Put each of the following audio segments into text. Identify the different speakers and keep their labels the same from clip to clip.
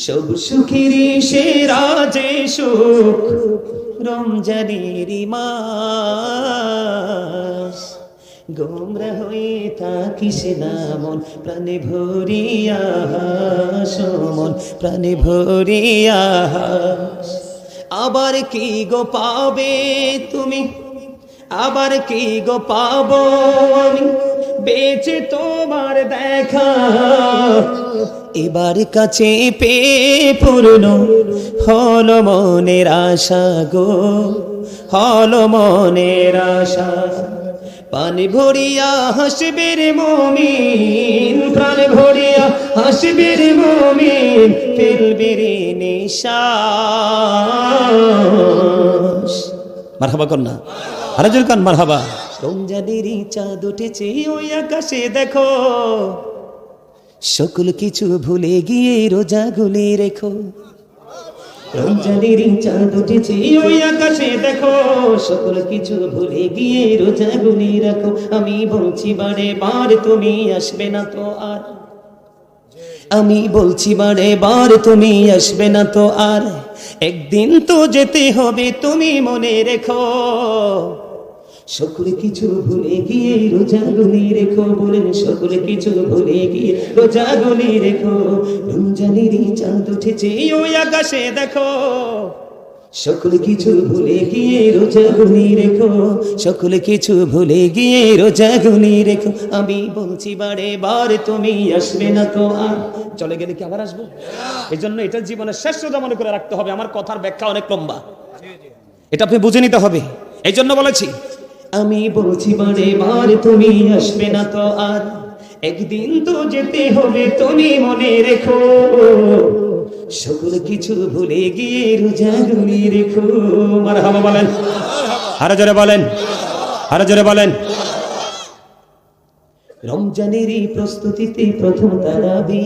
Speaker 1: সব সুখেরই সেরা যে সুখ রমজানের মাস, গোমরা হয়ে থাকিস না মন, প্রাণে ভরিয়া হাস মন, প্রাণে ভরিয়া হাস। আবার কি গো পাবে তুমি, আবার কি গো পাবো আমি, বেঁচে তোমার দেখা এবার কাছে পেয়ে পূর্ণ হল মনের আশা গো, হল মনের আশা। পানি ভরিয়া হাসবে রে মুমিন, প্রাণ ভরিয়া হাসবে রে মুমিন, ফেলবে রে নিঃশ্বাস। মারহাবা কন্যা, আরে জোরে কান মারহাবা। রমজানের চাঁদ উঠেছে ওই আকাশে দেখো, সকল কিছু ভুলে গিয়ে রোজা গুলি রেখো। রমজানের চাঁদ উঠেছে ওই আকাশে দেখো, সকল কিছু ভুলে গিয়ে রোজা গুলি রাখো। আমি বলছি বারে বার তুমি আসবে না তো আর, আমি বলছি বারে বার তুমি আসবে না তো আর, একদিন তো যেতে হবে তুমি মনে রেখো। সকল কিছু ভুলে গিয়ে রোজা গুলি রেখো, বলেন সকল কিছু ভুলে গিয়ে রোজা গুলি রেখো। রমজানের চাঁদ উঠেছে ওই আকাশে দেখো, সকল কিছু ভুলে গিয়ে রোজা গুলি রেখো, সকল কিছু ভুলে গিয়ে রোজা গুলি রেখো। আমি বলছি বারে বার তুমি আসবে না তো আর, চলে গেলে কি আবার আসবো? এই জন্য এটা জীবনের শ্রেষ্ঠতা মনে করে রাখতে হবে। আমার কথার ব্যাখ্যা অনেক লম্বা, এটা আপনি বুঝে নিতে হবে। এই জন্য বলেছি আমি বলছি বারে বার তুমি আসবে না তো আর, একদিন তো যেতে হবে তুমি মনে রেখো। সকল কিছু ভুলে গিয়ে রোজা গুলি রেখো। মারহাবা বলেন, আরো জোরে বলেন, আরো জোরে বলেন। রমজানের প্রস্তুতিতে প্রথম তারাবি,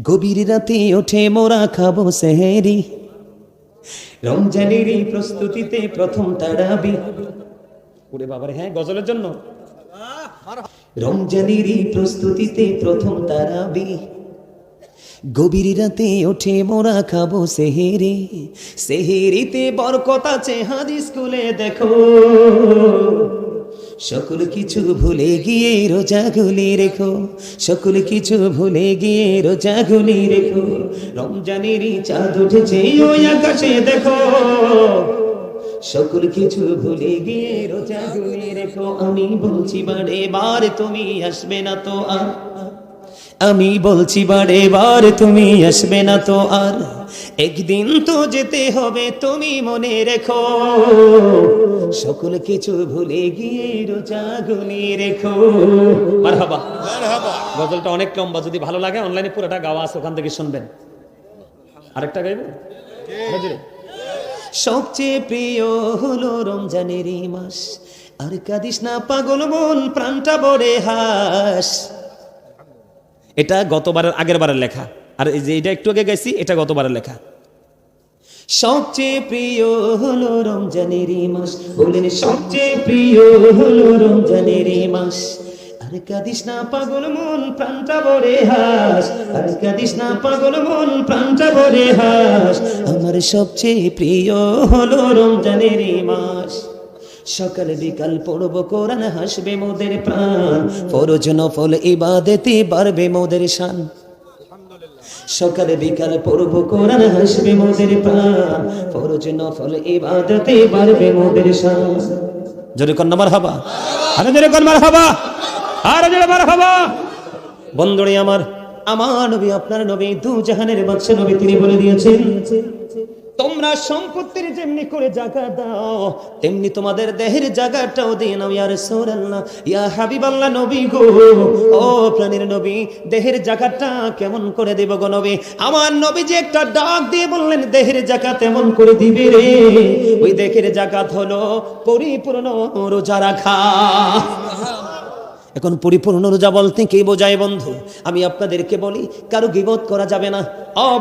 Speaker 1: গভীর রাতে ওঠে মোরা খাবো সেহেরি। রমজানের প্রস্তুতিতে প্রথম তারাবি, ওরে বাবারে, হ্যাঁ গজলের জন্য। রমজানের প্রস্তুতিতে প্রথম তারাবি, গভীর রাতে ওঠে মোরা খাবো সেহেরি। সেহেরিতে বরকত আছে হাদিস খুলে দেখো, সকল কিছু ভুলে গিয়ে রোজা গুলি রেখো, সকল কিছু ভুলে গিয়ে রোজা গুলি রেখো। রমজানের চাঁদ উঠেছে ওই আকাশে দেখো, সকল কিছু ভুলে গিয়ে রোজা গুলি রেখো। আমি বলছি বারে বার তুমি আসবে না তো আর, আমি বলছি বারে বার তুমি আসবে না তো আর, একদিন তো যেতে হবে তুমি মনে রেখো। সকল কিছু ভুলে গিয়ে রোজা গুলি রেখো। মারহাবা, গজলটা অনেক লম্বা, যদি ভালো লাগে অনলাইনে পুরোটা গাওয়া আছে, ওখান থেকে শুনবেন। আরেকটা গাইবো? সবচেয়ে প্রিয় হলো রমজানের মাস, আর কাঁদিস না পাগল মন, প্রাণটা ভরে হাস। এটা গতবারের আগের বারের লেখা, আর এই যে এটা একটু আগে গাইছি এটা গতবারের লেখা। সবচেয়ে প্রিয় হলো রমজানের মাস, বলেন সবচেয়ে প্রিয় হলো রমজানের মাস, আর কাঁদিস না পাগল মন, প্রাণটা ভরে হাস। আর কাঁদিস না পাগল মন, প্রাণটা ভরে হাস। আমার সবচেয়ে প্রিয় হলো রমজানের মাস, সকাল বিকাল পড়ব কোরআন, হাসবে মোদের প্রাণ, ফরজ নফল ইবাদতে বাড়বে মোদের শান। সকাল বিকাল পড়ব কোরআন, হাসবে মোদের প্রাণ, ফরজ নফল ইবাদতে বাড়বে মোদের শান। জোরে কর মারহাবা, আরে জোরে কর মারহাবা, আরে জোরে মারহাবা। বন্ধুরে আমার, আমার নবী আপনার নবী দু জাহানের বাদশা নবী, তিনি বলে দিয়েছেন তোমরা সম্পত্তির যেমনি করে জাকাত দাও, তেমনি তোমাদের দেহের জাকাতটাও দিয়ে নাও। ইয়া রাসূলুল্লাহ, ইয়া হাবিবাল্লাহ, নবী গো, ও প্রাণের নবী, দেহের জাকাতটা কেমন করে দেব গো নবী? আমার নবী যে একটা ডাক দিয়ে বললেন দেহের জাকাত এমন করে দিবে রে, ওই দেহের জাকাত হলো পরিপূর্ণ রোজা রাখা। এখন পরিপূর্ণ রোজা বলতে কি বোঝায় বন্ধু? আমি আপনাদেরকে বলি, কারো গীবত করা যাবে না।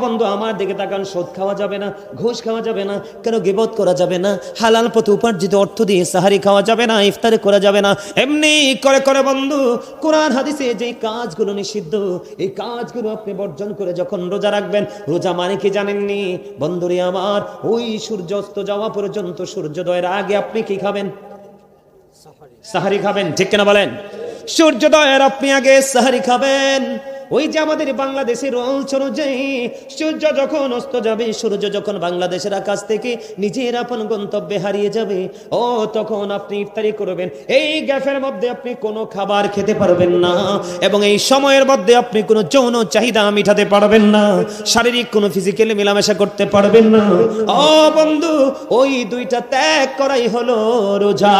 Speaker 1: বন্ধু আমার দিকে তাকান, সুদ খাওয়া যাবে না, ঘুষ খাওয়া যাবে না, কারো গীবত করা যাবে না, হালাল পথে উপার্জিত অর্থ দিয়ে সাহারি খাওয়া যাবে না, ইফতারি করা যাবে না। এমনি করে করে বন্ধু কোরআন হাদিসে যে কাজগুলো নিষিদ্ধ, এই কাজগুলো আপনি বর্জন করে যখন রোজা রাখবেন, রোজা মানে কি জানেননি বন্ধুরে আমার? ওই সূর্য অস্ত যাওয়া পর্যন্ত, সূর্যোদয়ের আগে আপনি কি খাবেন? সাহারি খাবেন, ঠিক কিনা বলেন? সূর্যোদয়ের আপনি আগে সাহারি খাবেন। ওই যে আমাদের বাংলাদেশের রুলস অনুযায়ী সূর্য যখন অস্ত যাবে, সূর্য যখন বাংলাদেশের আকাশ থেকে নিজের আপন গন্তব্যে হারিয়ে যাবে, তখন আপনি ইফতারি করবেন। এই গ্যাপের মধ্যে আপনি কোনো খাবার খেতে পারবেন না, এবং এই সময়ের মধ্যে আপনি কোনো যৌন চাহিদা মিটাতে পারবেন না, শারীরিক কোনো ফিজিক্যালি মেলামেশা করতে পারবেন না। বন্ধু, ওই দুইটা ত্যাগ করাই হলো রোজা।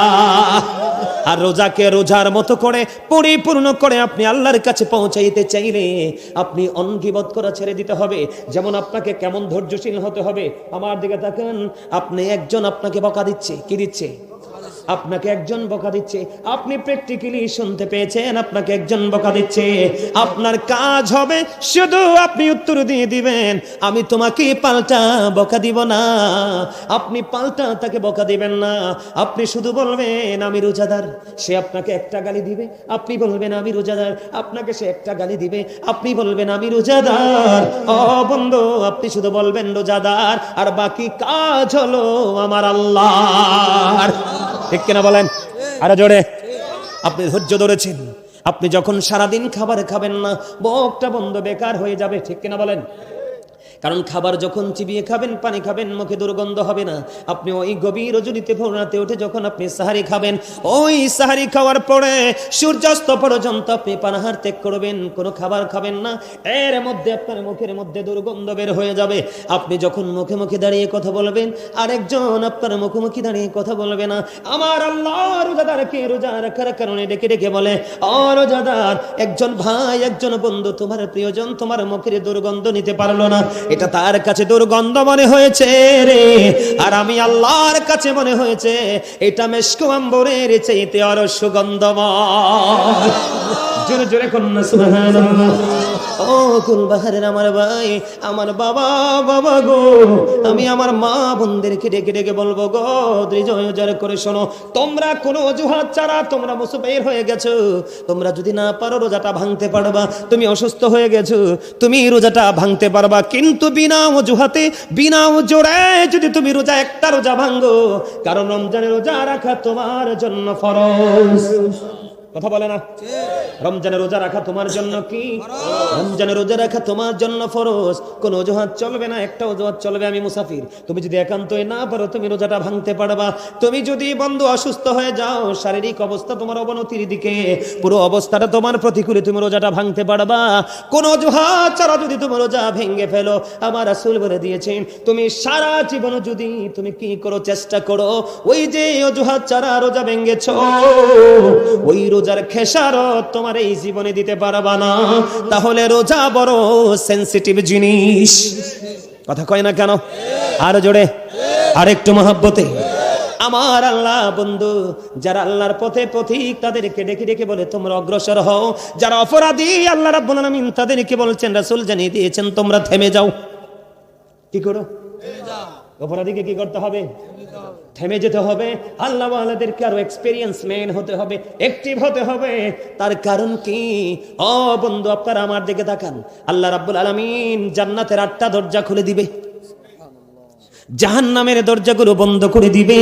Speaker 1: আর রোজাকে রোজার মতো করে পরিপূর্ণ করে আপনি আল্লাহর কাছে পৌঁছাইতে চাইলে আপনি অনগীবত করা ছেড়ে দিতে হবে। যেমন আপনাকে কেমন ধৈর্যশীল হতে হবে, আমার দিকে তাকান। আপনি একজন আপনাকে বকা দিচ্ছে, কি দিচ্ছে? আপনাকে একজন বকা দিচ্ছে, আপনি প্র্যাকটিক্যালি শুনতে পেয়েছেন, আপনাকে একজন বকা দিচ্ছে। আপনার কাজ হবে শুধু আপনি উত্তর দিয়ে দিবেন, আমি তোমাকে পাল্টা বকা দিব না। আপনি পাল্টা তাকে বকা দিবেন না, আপনি শুধু বলবেন আমি রোজাদার। সে আপনাকে একটা গালি দিবে, আপনি বলবেন আমি রোজাদার। আপনাকে সে একটা গালি দিবে, আপনি বলবেন আমি রোজাদার। বন্ধু, আপনি শুধু বলবেন রোজাদার, আর বাকি কাজ হলো আমার আল্লাহর। ঠিক কিনা বলেন? আরে জোরে। আপনি ধৈর্য ধরেছেন, আপনি যখন সারাদিন খাবার খাবেন না, বকটা বন্ধ, বেকার হয়ে যাবে। ঠিক কিনা বলেন? কারণ খাবার যখন চিবিয়ে খাবেন, পানি খাবেন, মুখে দুর্গন্ধ হবে না। আপনি ওই গভীর রজনীতে ভোর রাতে উঠে যখন আপনি সাহারি খাবেন, ওই সাহারি খাওয়ার পরে সূর্যাস্ত পর্যন্ত আপনি পানাহার ত্যাগ করবেন, কোনো খাবার খাবেন না। এর মধ্যে আপনার মুখের মধ্যে দুর্গন্ধ বের হয়ে যাবে। আপনি যখন মুখে মুখে দাঁড়িয়ে কথা বলবেন, আরেকজন আপনার মুখোমুখি দাঁড়িয়ে কথা বলবে না। আমার আল্লাহ রোজাদারকে রোজা রাখার কারণে ডেকে ডেকে বলে, রোজাদার, একজন ভাই, একজন বন্ধু, তোমার প্রিয়জন তোমার মুখের দুর্গন্ধ নিতে পারলো না, এটা তার কাছে দুর্গন্ধ মনে হয়েছে রে, আর আমি আল্লাহর কাছে মনে হয়েছে এটা মেশকু আম্বরের চাইতে আরো সুগন্ধময়। জোরে জোরে কন্যা সুবহানাল্লাহ। কুলবাহারের আমার ভাই, আমার বাবা, বাবা গো, আমি আমার মা বোনদেরকে ডেকে ডেকে বলবো গো, ধৈর্য করে শোনো। তোমরা কোনো অজুহাত ছাড়া তোমরা মুসাফির হয়ে গেছো, তোমরা যদি না পারো রোজাটা ভাঙতে পারবা। তুমি অসুস্থ হয়ে গেছো, তুমি রোজাটা ভাঙতে পারবা, কিন্তু বিনা অজুহাতে, বিনা জোরে যদি তুমি রোজা একটা রোজা ভাঙো, কারণ রমজানের রোজা রাখা তোমার জন্য ফরজ। কথা বলে না? রমজানের রোজা রাখা তোমার জন্য কি? রমজানের রোজা রাখা তোমার জন্য ফরজ। কোন অজুহাত চলবে না, একটা অজুহাত চলবে, আমি মুসাফির। তুমি যদি একান্তই না পারো, তুমি রোজাটা ভাঙতে পারবা। তুমি যদি বন্ধু অসুস্থ হয়ে যাও, শারীরিক অবস্থা তোমার অবনতির দিকে, পুরো অবস্থাটা তোমার প্রতিকূলে, তুমি রোজাটা ভাঙতে পারবা। কোন অজুহাত ছাড়া যদি তুমি রোজা ভেঙে ফেলো, আমার রাসূল বলে দিয়েছেন, তুমি সারা জীবন যদি তুমি কি করো, চেষ্টা করো, ওই যে অজুহাত ছাড়া রোজা ভেঙেছো, ওই রোজার খেসারত তোমার এই জীবনে দিতে পারবা না। তাহলে রোজা বড় সেনসিটিভ জিনিস। কথা কয় না কেন? আর জোরে, আর একটু মহব্বতে। আমার আল্লাহ বন্ধু, যারা আল্লাহর পথে পথিক, তাদেরকে ডেকে ডেকে বলে তোমরা অগ্রসর হও। যারা অপরাধী, আল্লাহ রাব্বুল আলামিন তাদেরকে বলছেন, রাসূল জানিয়ে দিয়েছেন, তোমরা থেমে যাও। কি করো? অপরাধীকে কি করতে হবে? থেমে যেতে হবে। আল্লাহ ওয়ালাদেরকে আরো এক্সপেরিয়েন্স ম্যান হতে হবে, অ্যাক্টিভ হতে হবে। তার কারণ কি? বন্ধু, আপনারা আমার দিকে তাকান। আল্লাহ রাব্বুল আলামিন জান্নাতের 8টা দরজা খুলে দিবে, জাহান্নামের দরজাগুলো বন্ধ করে দিবে।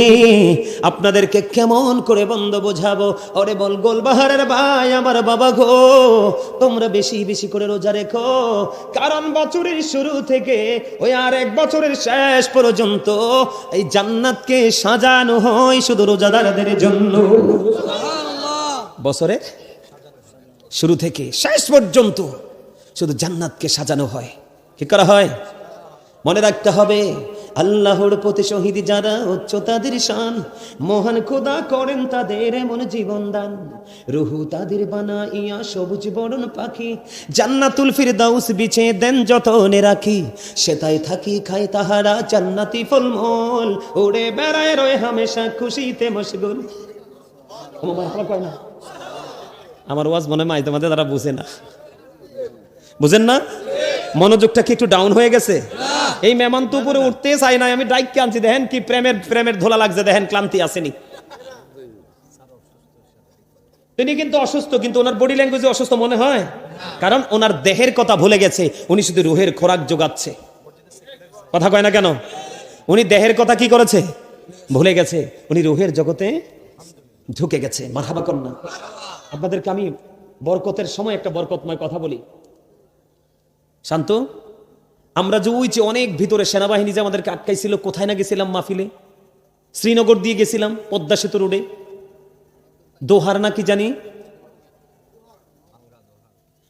Speaker 1: আপনাদেরকে কেমন করে বন্ধ বোঝাবো? ওরে বল গোলবাহারের ভাই, আমার বাবা গো, তোমরা বেশি বেশি করে রোজা রেখো, কারণ বছরের শুরু থেকে ওই আর এক বছরের শেষ পর্যন্ত এই জান্নাতকে সাজানো হয় শুধু রোজাদারদের জন্য। বছরের শুরু থেকে শেষ পর্যন্ত শুধু জান্নাতকে সাজানো হয়। কি করা হয়? মনে রাখতে হবে, আল্লাহর পথে শহীদ যারা, উচ্চ তাদের শান, মহান খোদা করেন তাদের এমন জীবন দান, রুহু তাদের বানাইয়া সবুজ বরণ পাখি, জান্নাতুল ফিরদাউস বিছে দেন যতনে রাখি, সেটাই থাকি খায় তাহারা জান্নাতি ফলমূল, উড়ে বেড়ায় রয় হামেশা খুশিতে মশগুল। আমার ওয়াজ মনে হয় তোমাদের তারা বুঝে না, বুঝেন না? মনোযোগটা কি একটু ডাউন হয়ে গেছে? এই মেহমান তো উপরে উঠতে চাই না, আমি ডাইক আনছি, দেখেন কি প্রেমের ধোলা লাগছে, দেখেন ক্লান্তি আসেনি। তিনি কিন্তু অসুস্থ, কিন্তু ওনার বডি ল্যাঙ্গুয়েজে অসুস্থ মনে হয়, কারণ ওনার দেহের কথা ভুলে গেছে, উনি শুধু রুহের খোরাক যোগাচ্ছে। কথা কয় না কেন? উনি দেহের কথা কি করেছে? ভুলে গেছে, উনি রুহের জগতে ঢুকে গেছে। মারহাবা কন্যা। আপনাদেরকে আমি বরকতের সময় একটা বরকতময় কথা বলি। শান্ত, আমরা যে ওই যে অনেক ভিতরে সেনাবাহিনী যে আমাদেরকে আটকাইছিল, কোথায় না গেছিলাম মাহফিলে? শ্রীনগর দিয়ে গেছিলাম, পদ্মা সেতু রোডে, দোহার না কি জানি,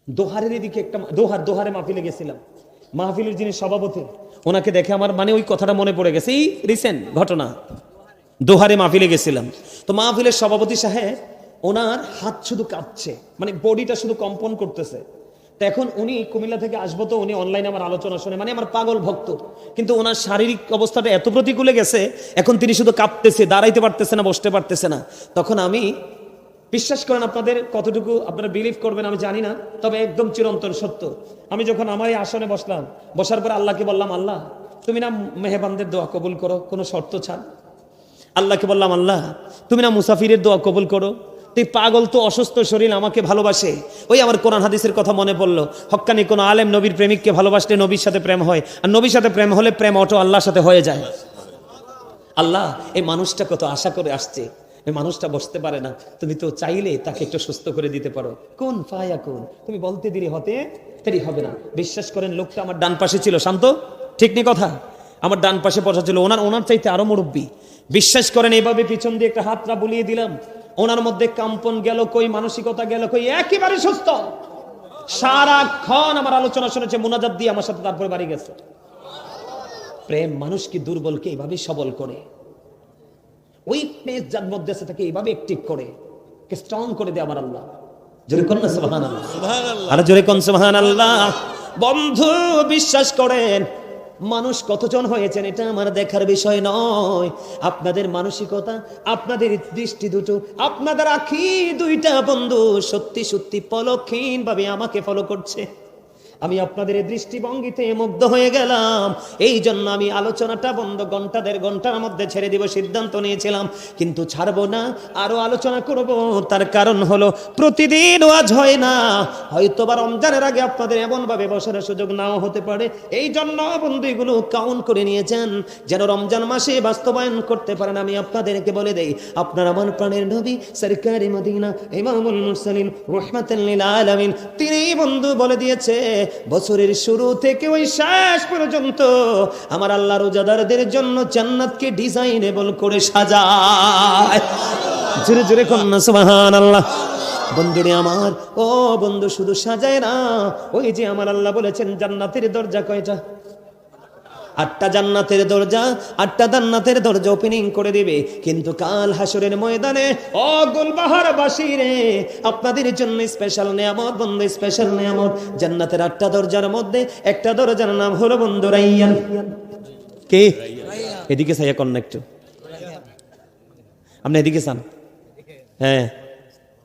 Speaker 1: দোহারের এদিকে একটা দোহারে মাহফিলে গেছিলাম। মাহফিলের যিনি সভাপতি, ওনাকে দেখে আমার মানে ওই কথাটা মনে পড়ে গেছে, এই রিসেন্ট ঘটনা। দোহারে মাহফিলে গেছিলাম, তো মাহফিলের সভাপতি সাহেব, ওনার হাত শুধু কাঁপছে, মানে বডিটা শুধু কম্পন করতেছে। তো এখন উনি কুমিল্লা থেকে আসবো, তো উনি অনলাইনে আমার আলোচনা শুনে, মানে আমার পাগল ভক্ত, কিন্তু ওনার শারীরিক অবস্থাটা এত প্রতিকূলে গেছে, এখন তিনি শুধু কাঁপতেছে, দাঁড়াইতে পারতেছে না, বসতে পারতেছে না। তখন আমি, বিশ্বাস করেন, আপনাদের কতটুকু আপনারা বিলিভ করবেন আমি জানি না, তবে একদম চিরন্তন সত্য, আমি যখন আমার এই আসনে বসলাম, বসার পর আল্লাহকে বললাম, আল্লাহ তুমি না মেহবানদের দোয়া কবুল করো, কোনো শর্ত ছাড়। আল্লাহকে বললাম, আল্লাহ তুমি না মুসাফিরের দোয়া কবুল করো। তুই পাগল তো, অসুস্থ শরীর, আমাকে ভালোবাসে। ওই আমার কোরআন হাদিসের কথা মনে পড়লো, হক্কানি কোন আলেম নবীর প্রেমিককে ভালোবাসলে নবীর সাথে প্রেম হয়, আর নবীর সাথে প্রেম হলে প্রেম অটো আল্লাহর সাথে হয়ে যায়। আল্লাহ, এই মানুষটা কত আশা করে আসছে, এই মানুষটা বসতে পারে না, তুমি তো চাইলে তাকে একটু সুস্থ করে দিতে পারো। কোন ফায়া কোন, তুমি বলতে দেরি হতে দেরি হবে না। বিশ্বাস করেন, লোকটা আমার ডান পাশে ছিল। শান্ত, ঠিক নেই কথা? আমার ডান পাশে বসা ছিল, ওনার চাইতে আরো মুরব্বী। বিশ্বাস করেন, এইভাবে পিছন দিয়ে একটা হাতটা বুলিয়ে দিলাম, ওনার মধ্যে কম্পন গেল কই, মানসিকতা গেল কই, একেবারে সুস্থ। সারাক্ষণ আমার আলোচনা শুনেছে, মুনাজাত দিয়ে আমার সাথে, তারপরে বাড়ি গেছে। প্রেম মানুষকে দুর্বলকে এইভাবে সবল করে, উইকনেস যার মধ্যে আছে তাকে এইভাবে অ্যাক্টিভ করে, স্ট্রং করে দেয় আমার আল্লাহ। জোরে কোন সুবহানাল্লাহ, সুবহানাল্লাহ, আর জোরে কোন সুবহানাল্লাহ। বন্ধু বিশ্বাস করেন, মানুষ কতজন হয়েছেন এটা আমার দেখার বিষয় নয়। আপনাদের মানসিকতা, আপনাদের দৃষ্টি দুটো, আপনাদের আখি দুইটা বন্ধু সত্যি সত্যি পলকহীন ভাবে আমাকে ফলো করছে। আমি আপনাদের এই দৃষ্টিভঙ্গিতে মুগ্ধ হয়ে গেলাম, এই জন্য আমি আলোচনাটা বন্ধ ঘন্টা দেড় ঘন্টার মধ্যে ছেড়ে দিব সিদ্ধান্ত নিয়েছিলাম, কিন্তু ছাড়বো না, আরো আলোচনা করব। তার কারণ হলো, প্রতিদিন ওয়াজ হয় না, হয়তো বা রমজানের আগে আপনাদের এমন ভাবে বসার সুযোগ নাও হতে পারে। এই জন্য বন্ধু এগুলো কাউন্ট করে নিয়েছেন, যেন রমজান মাসে বাস্তবায়ন করতে পারেন। আমি আপনাদেরকে বলে দেই, আপনার আমার প্রাণের নবী সরকারে মদিনা ইমামুল মুরসালিন রাহমাতাল লিল আলামিন, তিনি বন্ধু বলে দিয়েছে, বছরের শুরু থেকে ওই শেষ পর্যন্ত আমার আল্লাহ রোজাদারদের জন্য জান্নাতকে ডিজাইনেবল করে সাজায়। জোরে জোরে কন্যা সুবহানাল্লাহ। বন্ধুরে আমার, ও বন্ধু, শুধু সাজায় না, ওই যে আমার আল্লাহ বলেছেন জান্নাতের দরজা কয়টা? 8টা জান্নাতের দরজা, 8টা জান্নাতের দরজা ওপেনিং করে দিবে। কিন্তু কাল হাসরের ময়দানে, ও গুলবাহার বাসীরে, আপনাদের জন্য স্পেশাল নিয়ামত বন্ধু, স্পেশাল নিয়ামত। জান্নাতের 8টা দরজার মধ্যে একটা দরজার নাম হলো বন্ধু রাইয়ান। কে? এদিকে চাইয়া কন না একটু, আপনি এদিকে চান? হ্যাঁ,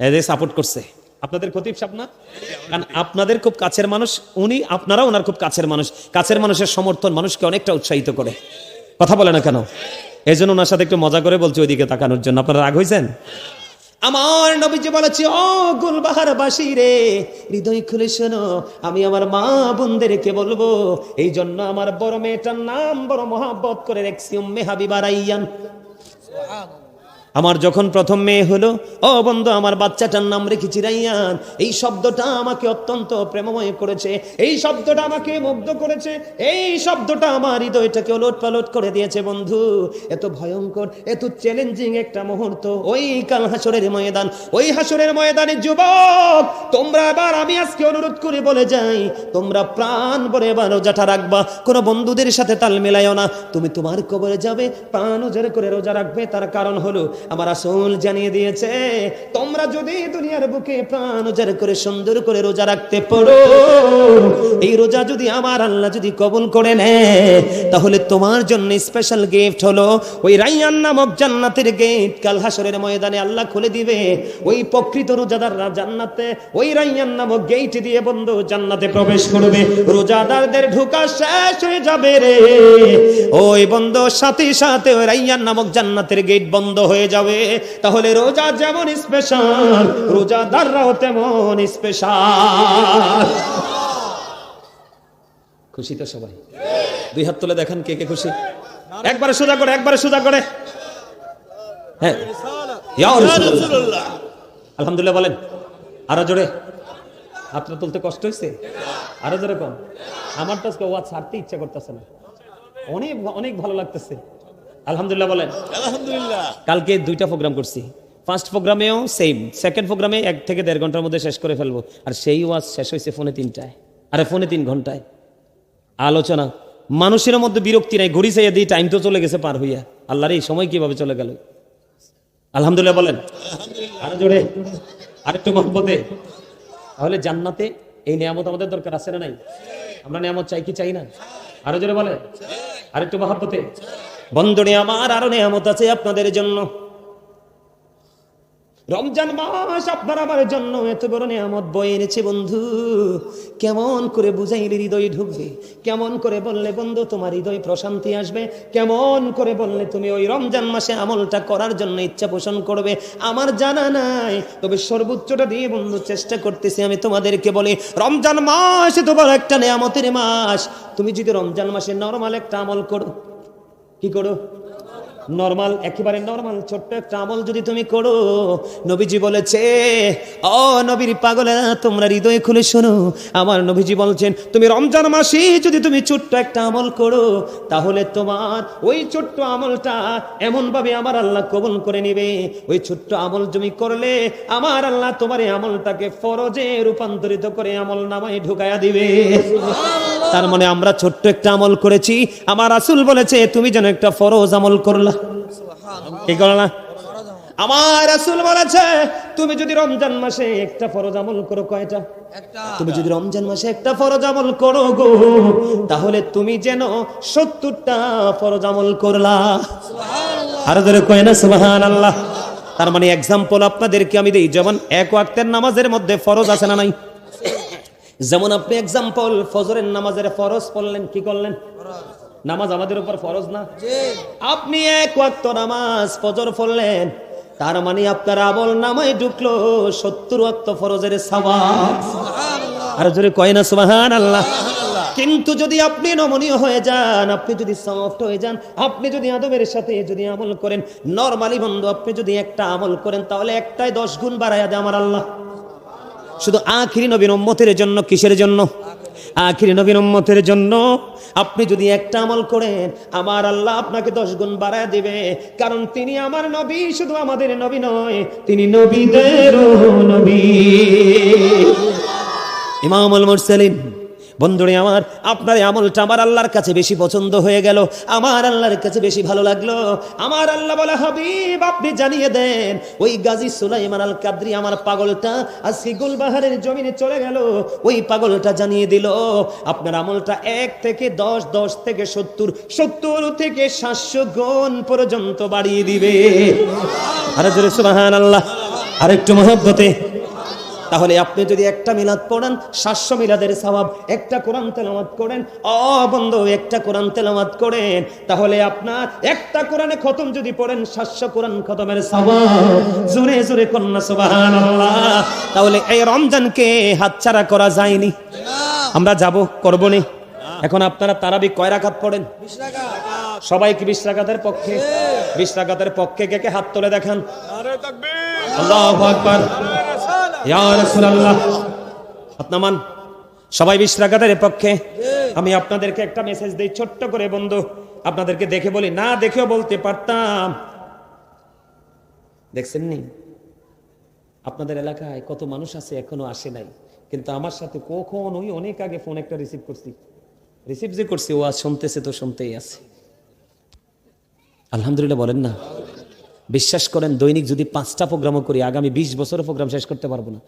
Speaker 1: এদের সাপোর্ট করছে আপনাদের খতিব সাহেব না, কারণ আপনাদের খুব কাছের মানুষ উনি, আপনারা ওনার খুব কাছের মানুষ। কাছের মানুষের সমর্থন মানুষকে অনেকটা উৎসাহিত করে। কথা বলে না কেন? এই জন্য ওনার সাথে একটু মজা করে বলছি ওইদিকে তাকানোর জন্য। আপনারা রাগ হয়েছেন? আমার নবীজি বলেছে, ও গুলবাহার বাসী রে, হৃদয় খুলে শোনো, আমি আমার মা বোনদেরকে বলবো। এই জন্য আমার বড় মেয়েটার নাম বড় মহাব্বত করে রেখেছি উম্মে হাবিবা রাইয়ান। আমার যখন প্রথম মেয়ে হলো, ও বন্ধু, আমার বাচ্চাটার নাম রেখেছি রাইয়ান। এই শব্দটা আমাকে অত্যন্ত প্রেমময় করেছে, এই শব্দটা আমাকে মুগ্ধ করেছে, এই শব্দটা আমার হৃদয়টাকে ওলট পালট করে দিয়েছে। বন্ধু, এত ভয়ঙ্কর, এত চ্যালেঞ্জিং একটা মুহূর্ত, ওই কাল হাসরের ময়দান, ওই হাসরের ময়দানে যুবক তোমরা এবার, আমি আজকে অনুরোধ করে বলে যাই, তোমরা প্রাণ ভরে এবার রোজাটা রাখবা। কোনো বন্ধুদের সাথে তাল মেলাইও না। তুমি তোমার কবরে যাবে, প্রাণ উজাড় করে রোজা রাখবে। তার কারণ হলো, আমার রাসূল জানিয়ে দিয়েছে, তোমরা যদি দুনিয়ার বুকে প্রাণ উজাড় করে সুন্দর করে রোজা রাখতে পারো, এই রোজা যদি আমার আল্লাহ যদি কবুল করে নেয়, তাহলে তোমার জন্য স্পেশাল গিফট হলো ওই রাইয়ান নামক জান্নাতের গেট কাল হাসরের ময়দানে আল্লাহ খুলে দিবে। ওই প্রকৃত রোজাদাররা জান্নাতে ওই রাইয়ান নামক গেট দিয়ে বন্ধু জান্নাতে প্রবেশ করবে। রোজাদারদের ঢোকা শেষ হয়ে যাবে রে ওই বন্ধু, সাথে সাথে ওই রাইয়ান নামক জান্নাতের গেট বন্ধ হয়ে যাবে। তাহলে রোজা যেমন স্পেশাল, রোজাদাররাও তেমন স্পেশাল। খুশি তো সবাই? দুই হাত তুলে দেখেন কে কে খুশি। একবারে সোজা করে, একবারে সোজা করে। হ্যাঁ, ইয়া রাসূলুল্লাহ। আলহামদুলিল্লাহ বলেন আরো জোরে। আপনার তুলতে কষ্ট হয়েছে? আরো জোরে কোন। আমার তো ওয়াজ ছাড়তে ইচ্ছা করতেছে না, অনেক অনেক ভালো লাগতেছে। আলহামদুলিল্লাহ বলেন আলহামদুলিল্লাহ। কালকে দুইটা প্রোগ্রাম করছি। ফার্স্ট প্রোগ্রামেও সেম, সেকেন্ড প্রোগ্রামে 1 থেকে 1.5 ঘন্টার মধ্যে শেষ করে ফেলবো। আর সেই ওয়াজ শেষ হয়েছে ফোনে 3টায়, আরে ফোনে 3 ঘন্টায় আলোচনা। মানুষের মধ্যে বিরক্তি নাই, ঘড়ি চাইয়া দিই, টাইম তো চলে গেছে পার হইয়া। আল্লাহর এই সময় কিভাবে চলে গেল। আলহামদুলিল্লাহ বলেন আরো জোরে, আরেকটু মহব্বতে। তাহলে জান্নাতে এই নিয়ামত আমাদের দরকার আছে না নাই? আমরা নিয়ামত চাই কি চাই না? আরো জোরে বলেন, আরেকটু মহব্বতে। বন্ধুরে আমার আরো নিয়ামত আছে আপনাদের জন্য। রমজান মাস আপনার আমার জন্য এত বড় নিয়ামত বয়ে এনেছে বন্ধু। কেমন করে বুঝাইলে হৃদয়ে ঢুকবে, কেমন করে বললে বন্ধু তোমার হৃদয়ে প্রশান্তি আসবে, কেমন করে বললে তুমি ওই রমজান মাসে আমলটা করার জন্য ইচ্ছা পোষণ করবে, আমার জানা নাই। তবে সর্বোচ্চটা দিয়ে বন্ধু চেষ্টা করতেছি আমি তোমাদেরকে বলি, রমজান মাস এত বড় একটা নিয়ামতের মাস। তুমি যদি রমজান মাসে নরমাল একটা আমল করো, কি করো? নরমাল, একেবারে নরমাল ছোট্ট একটা আমল যদি তুমি করো, নবীজি বলেছে, ও নবীর পাগলেরা তোমরা হৃদয়ে খুলে শোনো, আমার নবীজি বলছেন তুমি রমজান মাসে যদি তুমি ছোট্ট একটা আমল করো, তাহলে তোমার ওই ছোট্ট আমলটা এমন ভাবে আমার আল্লাহ কবুল করে নিবে। ওই ছোট্ট আমল তুমি করলে আমার আল্লাহ তোমার এই আমলটাকে ফরজে রূপান্তরিত করে আমল নামায় ঢুকায়া দিবে। তার মানে আমরা ছোট্ট একটা আমল করেছি, আমার রাসূল বলেছে তুমি যেন একটা ফরজ আমল করলা। কি করলা? আমার রাসূল বলেছে তুমি যদি রমজান মাসে একটা ফরজ আমল করো, কয়টা? তুমি যদি রমজান মাসে একটা ফরজ আমল করো গো, তাহলে তুমি যেন 70টা ফরজ আমল করলা। আর ধরে কয় না সুবহানাল্লাহ। তার মানে এক্সাম্পল আপনাদেরকে আমি দেই, যেমন 1 ওয়াক্তের নামাজের মধ্যে ফরজ আছে না নাই? যেমন আপনি এক্সাম্পল ফজরের নামাজের ফরজ পড়লেন, কি করলেন? নামাজ আমাদের উপর ফরজ না? আপনি 1 ওয়াক্ত নামাজ ফজর পড়লেন, তার মানে আপনার আমল নামায় ঢুকলো 70 ওয়াক্ত ফরজের সওয়াব। আর জোরে কয় না সুবহানাল্লাহ। কিন্তু যদি আপনি নমনীয় হয়ে যান, আপনি যদি সফট হয়ে যান, আপনি যদি আদবের সাথে যদি আমল করেন, নরমালি বন্ধু আপনি যদি একটা আমল করেন, তাহলে একটাই 10 গুণ বাড়ায়া দেয় আমার আল্লাহ। শুধু আখিরি নবীর উম্মতের জন্য। কিসের জন্য? আখিরি নবীর উম্মতের জন্য। আপনি যদি একটা আমল করেন, আমার আল্লাহ আপনাকে 10 গুণ বাড়ায় দিবে, কারণ তিনি আমার নবী, শুধু আমাদের নবী নয়, তিনি নবীদেরও নবী, ইমামুল মুরসালিন। বন্ধুরে আমার, আপনার আমলটা আমার আল্লাহর কাছে বেশি পছন্দ হয়ে গেল, আমার আল্লাহর কাছে বেশি ভালো লাগলো। আমার আল্লাহ বলে, হাবিব আপনি জানিয়ে দেন ওই গাজী সুলাইমান আল কাদরি আমার পাগলটা আজকে গুলবাহারের জমিনে চলে গেল, ওই পাগলটা জানিয়ে দিল আপনার আমলটা 1 থেকে 10, 10 থেকে 70, 70 থেকে 700 গুণ পর্যন্ত বাড়িয়ে দিবে। আরে জোরে সুবহানাল্লাহ। আরেকটু মহব্বতে। তাহলে আপনি যদি একটা মিলাদ পড়েন 700 মিলাদের সওয়াব, একটা কোরআন তেলাওয়াত করেন, ও বন্ধু একটা কোরআন তেলাওয়াত করেন, তাহলে আপনার একটা কোরআনে খতম যদি পড়েন 700 কোরআন খতমের সওয়াব। জোরে জোরে কন্না সুবহানাল্লাহ। তাহলে এই রমজানকে হাতছাড়া করা যায়নি। আমরা যাব, করব নি। এখন আপনারা তারাবি কয় রাকাত পড়েন? 20 রাকাত। সবাই কি 20 রাকাতের পক্ষে? 20 রাকাতের পক্ষে কে কে হাত তুলে দেখান। নারে তাকবীর, আল্লাহু আকবার, ইয়া রাসূলুল্লাহ। হাত নামান। সবাই 20 রাকাতের পক্ষে। আমি আপনাদেরকে একটা মেসেজ দেই ছোট্ট করে বন্ধু, আপনাদেরকে দেখে বলি, না দেখেও বলতে পারতাম। দেখছেন নি আপনাদের এলাকায় কত মানুষ আছে এখনো আসে নাই, কিন্তু আমার সাথে কখন ওই অনেক আগে ফোন একটা রিসিভ যে করছি, ও আজ শুনতেছে তো শুনতেই আছে। আলহামদুলিল্লাহ বলেন না। বিশ্বাস করেন দৈনিক যদি 5টা প্রোগ্রামও করি আগামী 20 বছরের প্রোগ্রাম শেষ করতে পারবো না।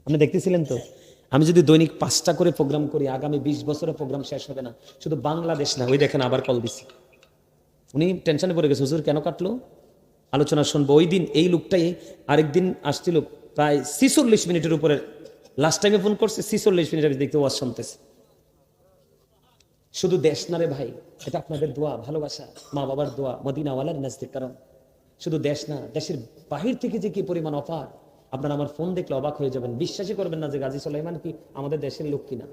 Speaker 1: আপনি দেখতেছিলেন তো, আমি যদি দৈনিক 5টা করে প্রোগ্রাম করি আগামী 20 বছরের প্রোগ্রাম শেষ হবে না। শুধু বাংলাদেশ না, ওই দেখেন আবার কল দিছি, উনি টেনশনে পড়ে গেছে, হুজুর কেন কাটলো, আলোচনা শুনবো। ওই দিন এই লোকটাই আরেকদিন আসছিল প্রায় 46 মিনিটের উপরে, লাস্ট টাইমে ফোন করছে 46 মিনিট আমি দেখতে ওয়াজ শুনতেছে। শুধু দেশ না রে ভাই, এটা আপনাদের দোয়া, ভালোবাসা, মা বাবার দোয়া, মদিনাওয়ালার নাজদিক কারণ। শুধু দেশ না, দেশের বাহির থেকে যে কি পরিমাণ অফার, আপনারা আমার ফোন দেখলে অবাক হয়ে যাবেন, বিশ্বাসই করবেন না যে গাজী সুলাইমান কি আমাদের দেশের লোক কিনা।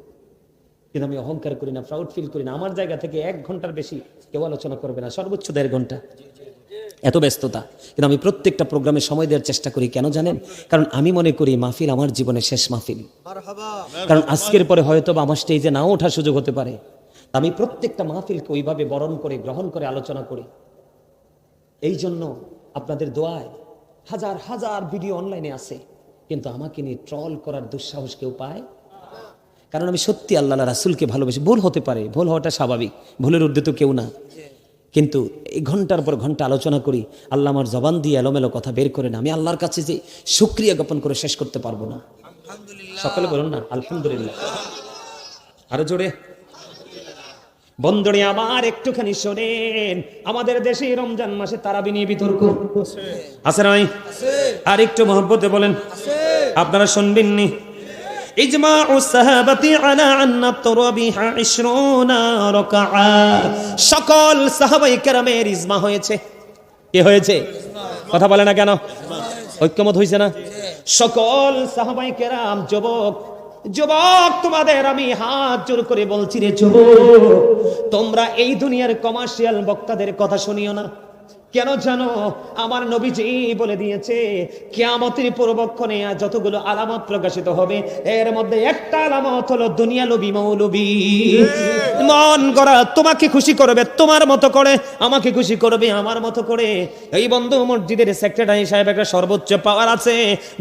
Speaker 1: কিন্তু আমি অহংকার করি না, প্রাউড ফিল করি না। আমার জায়গা থেকে 1 ঘন্টার বেশি কেউ আলোচনা করবে না, সর্বোচ্চ 1.5 ঘন্টা, এত ব্যস্ততা। কিন্তু আমি প্রত্যেকটা প্রোগ্রামে সময় দেওয়ার চেষ্টা করি। কেন জানেন? কারণ আমি মনে করি মাহফিল আমার জীবনের শেষ মাহফিল। কারণ আজকের পরে হয়তো আমার স্টেজে নাও ওঠার সুযোগ হতে পারে। আমি প্রত্যেকটা মাহফিলকে ওইভাবে বরণ করে গ্রহণ করে আলোচনা করি। এই জন্য আপনাদের দোয়ায় হাজার হাজার ভিডিও অনলাইনে আছে, কিন্তু আমাকে নিয়ে ট্রল করার দুঃসাহস কেউ পায়। কারণ আমি সত্যি আল্লাহ রাসূলকে ভালোবাসি। ভুল হতে পারে, ভুল হওয়াটা স্বাভাবিক, ভুলের ঊর্ধ্বে তো কেউ না। কিন্তু এই ঘন্টার পর ঘন্টা আলোচনা করি, আল্লাহ আমার জবান দিয়ে এলোমেলো কথা বের করে না, আমি আল্লাহর কাছে যে শুকরিয়া জ্ঞাপন করে শেষ করতে পারবো না। সকলে বলুন না আলহামদুলিল্লাহ, আরো জোরে। বন্ধুরে আমার একটুখানি শোনেন, আমাদের দেশে রমজান মাসে তারাবি নিয়ে বিতর্ক আছে নাই? আর একটু মহব্বতে বলেন, আপনারা শুনবেন নি? ইজমাউ সাহাবাতি আলা আন্না তারাবিহা 20 রাকাআ, সকল সাহাবায়ে কেরামের ইজমা হয়েছে। কি হয়েছে? কথা বলে না কেন? ঐক্যমত হইছে না? সকল সাহাবায়ে কেরাম, যুবক তোমাদের আমি হাত জোর করে বলছি রে যুবক, তোমরা এই দুনিয়ার কমার্শিয়াল বক্তাদের কথা শুনিও না। কেন জানো? আমার নবীজি বলে দিয়েছে কিয়ামতের পূর্বক্ষণে যতগুলো আলামত প্রকাশিত হবে, এর মধ্যে একটা আলামত হলো দুনিয়া লোভী মৌলবী। মন গড়া তোমাকে খুশি করবে তোমার মতো করে, আমাকে খুশি করবে আমার মতো করে। এই বন্ধু মসজিদের সেক্রেটারি সাহেব একটা সর্বোচ্চ পাওয়ার আছে,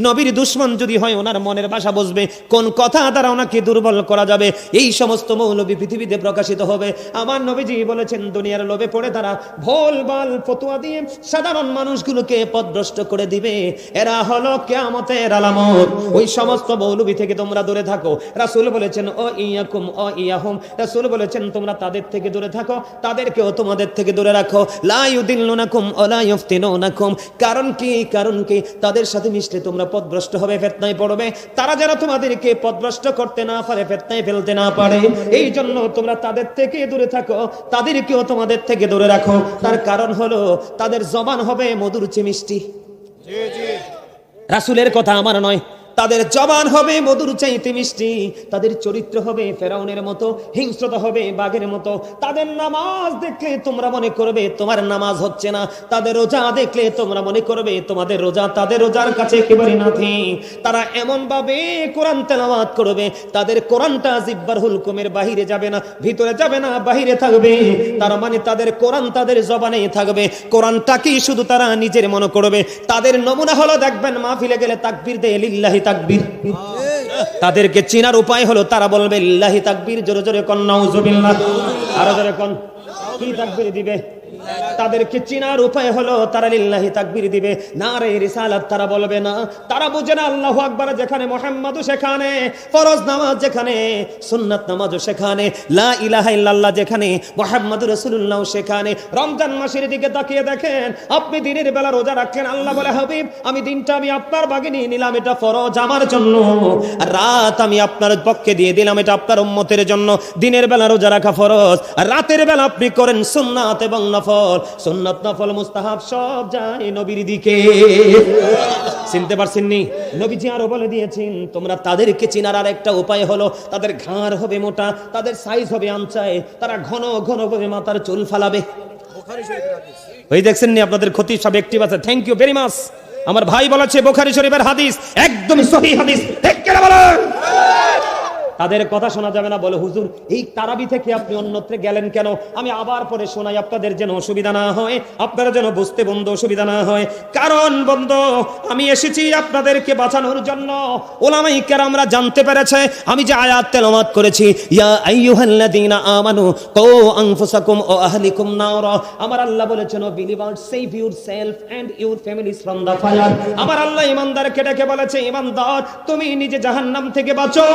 Speaker 1: নবীর দুশমন যদি হয় ওনার মনের ভাষা বুঝবে, কোন কথা দ্বারা ওনাকে দুর্বল করা যাবে, এই সমস্ত মৌলবী পৃথিবীতে প্রকাশিত হবে। আমার নবীজি বলেছেন দুনিয়ার লোভে পড়ে তারা ভোলভাল ফতোয়া দিয়ে সাধারণ মানুষগুলোকে পথভ্রষ্ট করে দিবে। এরা হলো কিয়ামতের আলামত। ওই সমস্ত মৌলবী থেকে তোমরা দূরে থাকো। রাসূল বলেছেন ও ইয়াকুম ও ইয়াহুম, রাসূল বলেছেন তোমরা তাদের থেকে দূরে থাকো, তাদেরকেও তোমাদের থেকে দূরে রাখো। লা ইউদিল্লুনাকুম ওয়া লা ইফতিনুনাকুম, কারণ কি তাদের সাথে মিশলে তোমরা পথভ্রষ্ট হবে, ফিতনায় পড়বে। তারা যেন তোমাদেরকে পথভ্রষ্ট করতে না পারে, ফিতনায় ফেলতে না পারে, এই জন্য তোমরা তাদের থেকে দূরে থাকো, তাদেরকেও তোমাদের থেকে দূরে রাখো। তার কারণ হলো তাদের জবান হবে মধুর চেয়ে মিষ্টি। রাসূলের কথা আমার নয়, তাদের জবান হবে মধুর চাইতে মিষ্টি, তাদের চরিত্র হবে ফেরাউনের মতো, হিংস্রতা হবে বাঘের মতো। তাদের নামাজ দেখলে তোমরা মনে করবে তোমার নামাজ হচ্ছে না, তাদের রোজা দেখলে তোমরা মনে করবে তোমাদের রোজা তাদের রোজার কাছে একেবারে নাথি। তারা এমন ভাবে কোরআন তেলাওয়াত করবে, তাদের কোরআনটা জিহ্বার হুলকুমের বাহিরে যাবে না, ভিতরে যাবে না, বাহিরে থাকবে। তার মানে তাদের কোরআন তাদের জবানে থাকবে, কোরআনটাকেই শুধু তারা নিজের মনে করবে। তাদের নমুনা হলো দেখবেন মাহফিলে গেলে তাকবীর দেয় লিল্লাহি তাকবীর। তাদেরকে চিনার উপায় হলো তারা বলবে লিল্লাহি তাকবীর, জোরে জোরে কোন নাউজুবিল্লাহ, আরো জোরে কোন, কি তাকবীর দিবে? তাদেরকে চিনার উপায় হলো তারা লিল্লাহি তাকবীর দিবে, নারে রিসালাত তারা বলবে না। তারা বুঝে না আল্লাহু আকবার যেখানে, মুহাম্মাদও সেখানে, ফরজ নামাজ যেখানে, সুন্নাত নামাজও সেখানে, লা ইলাহা ইল্লাল্লাহ যেখানে, মুহাম্মাদুর রাসূলুল্লাহ সেখানে। রমজান মাসের দিকে তাকিয়ে দেখেন, আপনি দিনের বেলা রোজা রাখেন, আল্লাহ বলে হাবিব আমি দিনটা আমি আপনার ভাগে নিয়ে নিলাম, এটা ফরজ আমার জন্য, আর রাত আমি আপনার পক্ষে দিয়ে দিলাম, এটা আপনার উম্মতের জন্য। দিনের বেলা রোজা রাখা ফরজ, আর রাতের বেলা আপনি করেন সুন্নাত এবং নফল। সুন্নাত নফল মুস্তাহাব সব যায় নবীর দিকে। চিনতে পারছেন নি? নবীজি আরো বলে দিয়েছেন তোমরা তাদেরকে চিনার আর একটা উপায় হলো তাদের ঘাড় হবে মোটা, তাদের সাইজ হবে আনচায়, তারা ঘন ঘন ভাবে মাথার চুল ফালাবে। ওই দেখছেন নি আপনাদের ক্ষতি সব অ্যাক্টিভ আছে। Thank you very much. আমার ভাই বলেছে বুখারী শরীফের হাদিস, একদমই সহিহ হাদিস। ঠিক করে বলেন। তাদের কথা শোনা যাবে না। বলে হুজুর এই তারাবি থেকে আপনি অন্যত্রে গেলেন কেন? আমি আবার পরে শোনাই, আপনাদের যেন অসুবিধা না হয়, আপনারা যেন বুঝতে বন্ধু অসুবিধা না হয়। কারণ বন্ধু আমি এসেছি আপনাদেরকে বাঁচানোর জন্য। ওলামায়ে কেরামরা জানতে পেরেছে আমি যে আয়াত তেলাওয়াত করেছি, ইয়া আইয়ুহাল্লাযীনা আমানু কু আনফুসাকুম ওয়া আহলিকুম নারা, আমার আল্লাহ বলেছেন O believer save yourself and your families from the fire. আমার আল্লাহ ইমানদারকে ডেকে বলেছে, ইমানদার তুমি নিজে জাহান্নাম থেকে বাঁচো